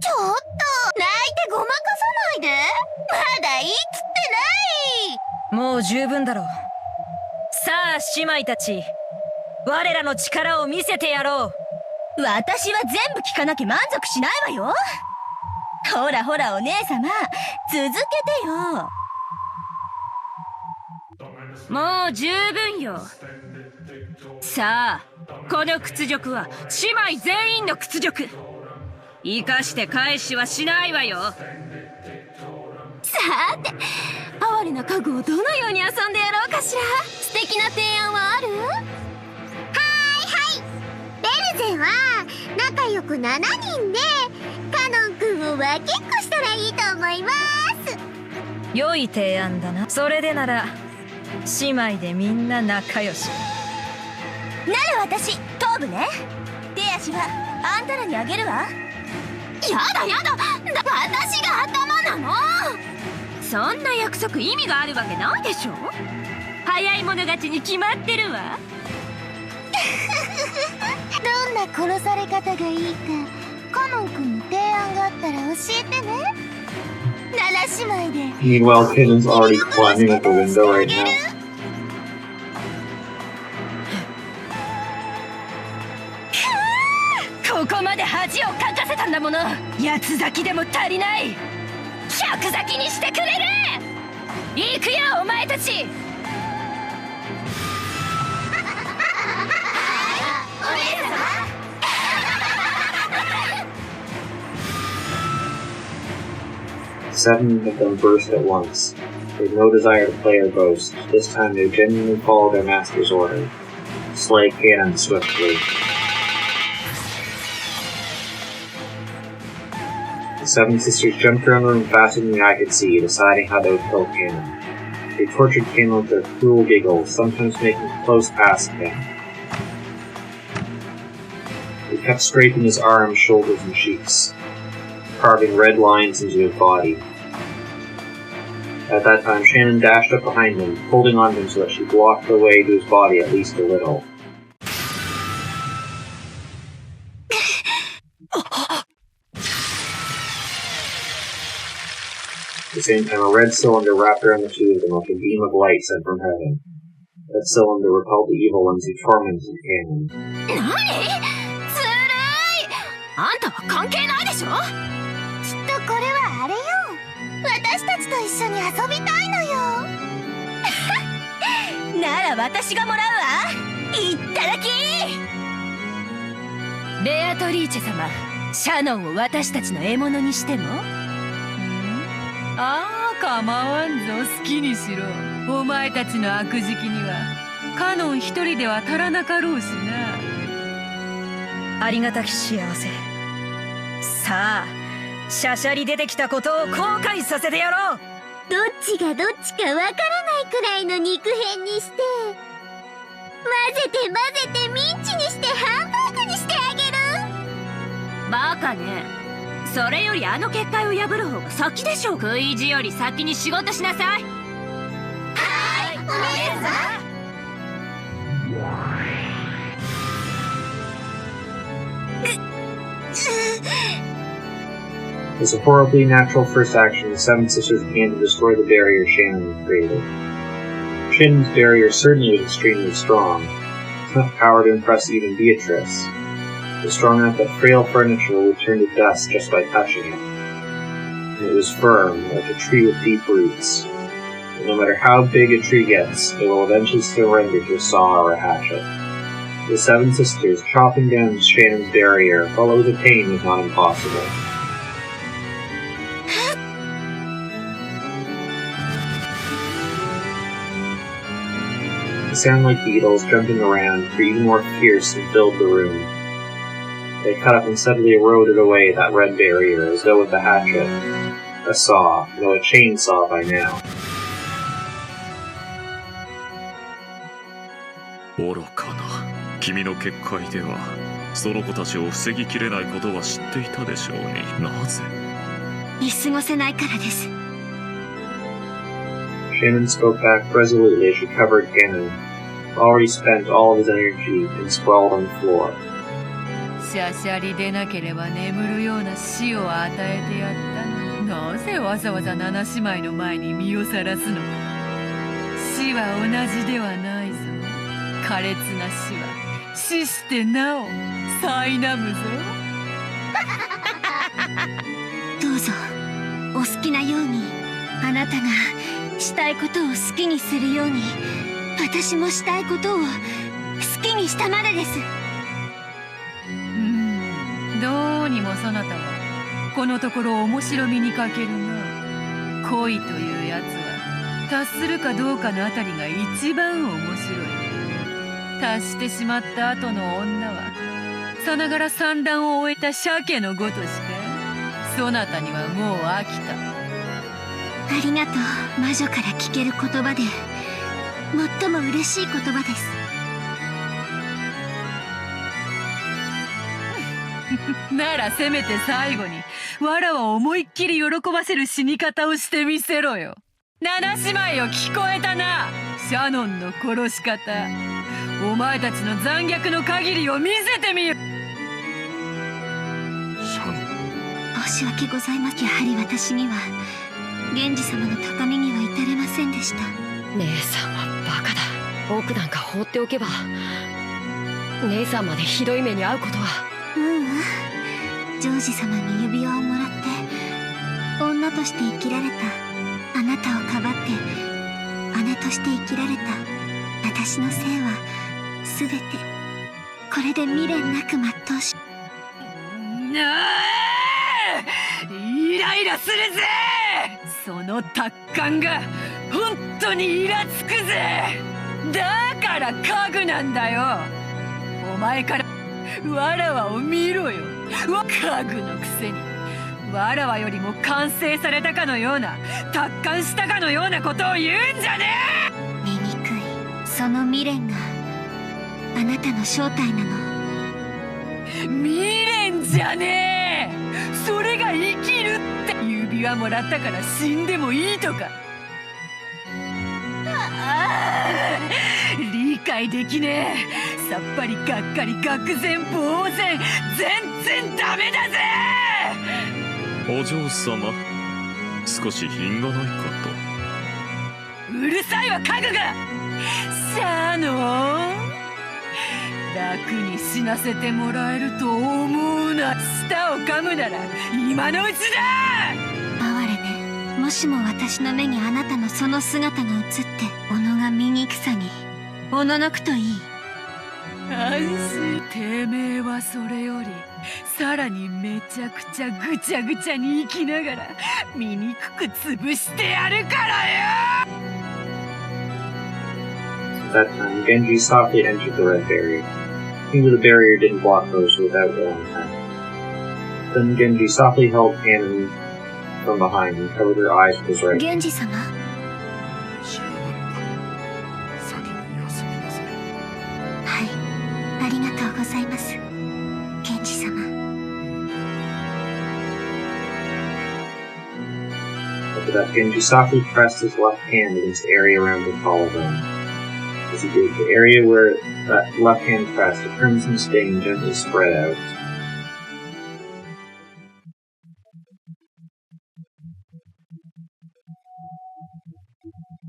ちょっと泣いてごまかさないで。まだいいっつってない。もう十分だろう。さあ姉妹たち、我らの力を見せてやろう。私は全部聞かなきゃ満足しないわよ。ほらほらお姉様続けてよ。もう十分よ。さあこの屈辱は姉妹全員の屈辱。生かして返しはしないわよ。さて哀れな家具をどのように遊んでやろうかしら。素敵な提案はある？ベルゼは仲良く7人でカノン君を分けっこしたらいいと思います。良い提案だな。それでなら姉妹でみんな仲良し。なら私頭部ね。手足はあんたらにあげるわ。やだやだ、私が頭なの。そんな約束意味があるわけないでしょ。早い者勝ちに決まってるわ。どんな殺され方がいいかカノン君の提案があったら教えてね。7姉妹で。 Meanwhile, Kanon's already climbing up the window right now. ここまで恥をかかせたんだもの。八つ咲きでも足りない。百咲きにしてくれる。行くよお前たち。7 of them burst at once. They have no desire to play or boast. This time they genuinely follow their master's order. Slay Kanon swiftly. The 7 sisters jumped around the room faster than the eye could see, deciding how they would kill Kanon. They tortured Kanon with their cruel giggles, sometimes making close passes at him. They kept scraping his arms, shoulders, and cheeks, carving red lines into his body. At that time, Shannon dashed up behind him, holding on to him so that she blocked the way to his body at least a little. At the same time, a red cylinder wrapped around the two of them like a beam of light sent from heaven. That cylinder repelled the evil ones who tormented Kanon. ずるい。あんたは関係ないでしょ。きっとこれはあれよ。私たちと一緒に遊びたいのよ。なら私がもらうわ。いっただき。ベアトリーチェ様、シャノンを私たちの獲物にしても？ああ、構わんぞ、好きにしろ。お前たちの悪時期にはカノン一人では足らなかろうしな。ありがたき幸せ。さあ、シャシャリ出てきたことを後悔させてやろう。どっちがどっちかわからないくらいの肉片にして、混ぜてミンチにしてハンバーグにしてあげる。バカね。それよりあの結界を破る方が先でしょ。食い意地より先に仕事しなさい。はい、お姉さん。As a horribly natural first action, the 7 sisters began to destroy the barrier Shannon had created. Shannon's barrier certainly was extremely strong, enough power to impress even Beatrice. It was strong enough that frail furniture would turn to dust just by touching it. And it was firm, like a tree with deep roots. And no matter how big a tree gets, it will eventually surrender to a saw or a hatchet. The 7 sisters chopping down Shannon's barrier, although the pain was not impossible. They sounded like beetles jumping around, grew even more fierce and filled the room. They cut up and suddenly eroded away that red barrier as though with a hatchet, a saw, no, a chainsaw by now. 愚かな。君の結界ではその子たちを防ぎきれないことは知っていたでしょうに。なぜ？見過ごせないからです。Shannon spoke back resolutely as she covered Kanon, already spent all of his energy and sprawled on the floor. シャシャリでなければ眠るような死を与えてやったの。なぜわざわざ7姉妹の前に身をさらすのか。死は同じではないぞ。苛烈な死は死してなお苛むぞ。どうぞお好きなように。あなたがしたいことを好きにするように、私もしたいことを好きにしたまでです。どうにもそなたはこのところ面白みに欠けるな。恋というやつは達するかどうかのあたりが一番面白い。達してしまった後の女はさながら産卵を終えた鮭のごとしか。そなたにはもう飽きた。ありがとう。魔女から聞ける言葉で最も嬉しい言葉です。ならせめて最後にわらを思いっきり喜ばせる死に方をしてみせろよ。7姉妹を聞こえたな。シャノンの殺し方。お前たちの残虐の限りを見せてみよ。シャノン。申し訳ございません。やはり私には源氏様の高みには至れませんでした。姉さんはバカだ。奥なんか放っておけば姉さんまでひどい目に遭うことは。ジョージ様に指輪をもらって女として生きられたあなたをかばって姉として生きられた私の生はすべてこれで未練なく全うし。イライラするぜ。その達観が本当にイラつくぜ。だから家具なんだよ。お前からわらわを見ろよ。家具のくせにわらわよりも完成されたかのような、達観したかのようなことを言うんじゃねえ。醜いその未練があなたの正体なの。未練じゃねえ。それが生きるって。指輪もらったから死んでもいいとか。理解できねえ。さっぱりがっかり愕然呆然。全然ダメだぜ。お嬢様、少し品がないかと。うるさいわ家具が。シャノン、楽に死なせてもらえると思うな。舌を噛むなら今のうちだ。哀れね。もしも私の目にあなたのその姿が映って小野が醜さにおののくといい。安心。てめえはそれよりさらにめちゃくちゃぐちゃぐちゃに生きながら醜く潰してやるからよ。At that time, Genji softly entered the red barrier. He knew the barrier didn't block those without ill intent. Then Genji softly held Kanon from behind and covered her eyes with his right hand. 源氏様。十分だ。先に休みなさい。はい、ありがとうございます、源氏様。After that, Genji softly pressed his left hand against the area around the collarbone. As he did, the area where that left hand pressed, a crimson stain gently spread out.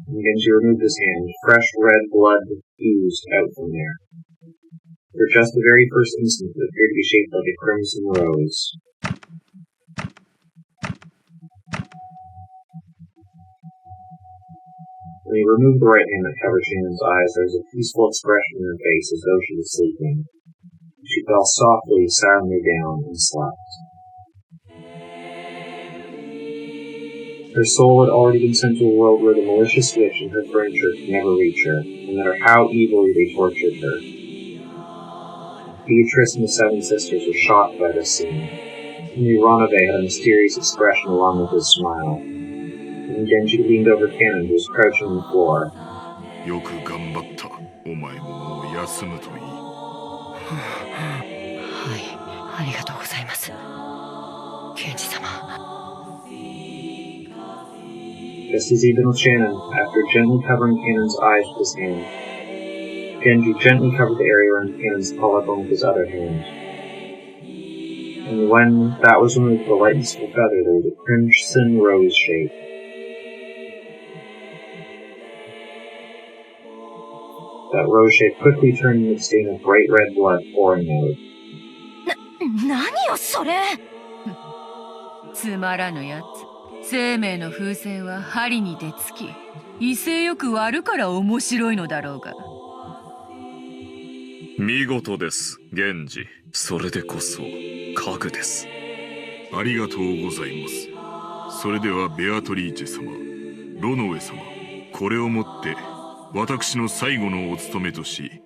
When Genji removed his hand, fresh red blood oozed out from there. For just the very first instant, it appeared to be shaped like a crimson rose. When he removed the right hand that covered Shannon's eyes, there was a peaceful expression in her face as though she was sleeping. She fell softly, silently down, and slept. Her soul had already been sent to a world where the malicious witch and her furniture could never reach her, no matter how evilly they tortured her. Beatrice and the Seven Sisters were shocked by this scene. Only Ranabe had a mysterious expression along with his smile. And Genji leaned over Kanon, who was crouching on the floor. よく頑張った。お前ももう休むといい。はい、ありがとうございます、源氏様。 Just as he'd done with Shannon, after gently covering Kanon's eyes with his hand, Genji gently covered the area around Kanon's collarbone with his other hand. And when that was removed, the lightness of the feather, there was a crimson rose shape. That rose shape quickly turned into a stain of bright red blood pouring out. 何よそれ。つまらぬやつ。生命の風船は針に出つき、威勢よく割るから面白いのだろうが。見事です、源氏。それでこそ家具です。ありがとうございます。それではベアトリーチェ様、ロノウェ様、これをもって私の最後のお務めとし。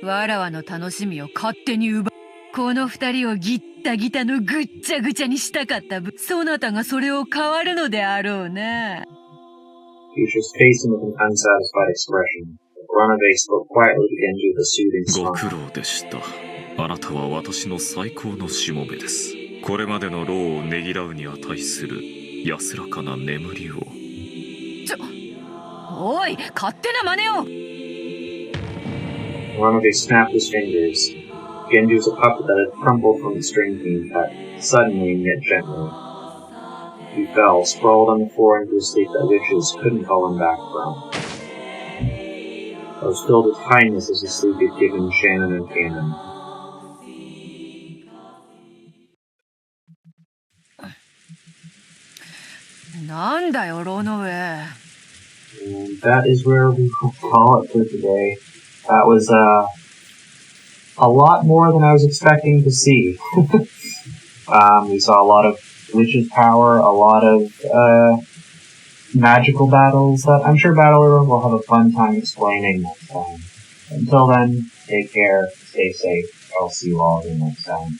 わらわの楽しみを勝手に奪う。この二人をギッタギタのぐっちゃぐちゃにしたかった分、そなたがそれを変わるのであろうな。Beatrice faced him with an unsatisfied expression. Ranabe spoke quietly to Genji with a soothing smile. ご苦労でした。あなたは私の最高のしもべです。これまでの労をねぎらうに値する安らかな眠りを。おい、勝手な真似を。Ranabe snapped his fingers. Genji was a puppet that had crumpled from the string being cut, suddenly and yet gently. He fell, sprawled on the floor into a sleep that witches couldn't call him back from. I was filled with kindness as the sleep had given Shannon and Kanon. And that is where we will call it for today. That was a lot more than I was expecting to see. We saw a lot of Witch's power, a lot of magical battles that I'm sure Battler will have a fun time explaining next time. Until then, take care, stay safe, I'll see you all again next time.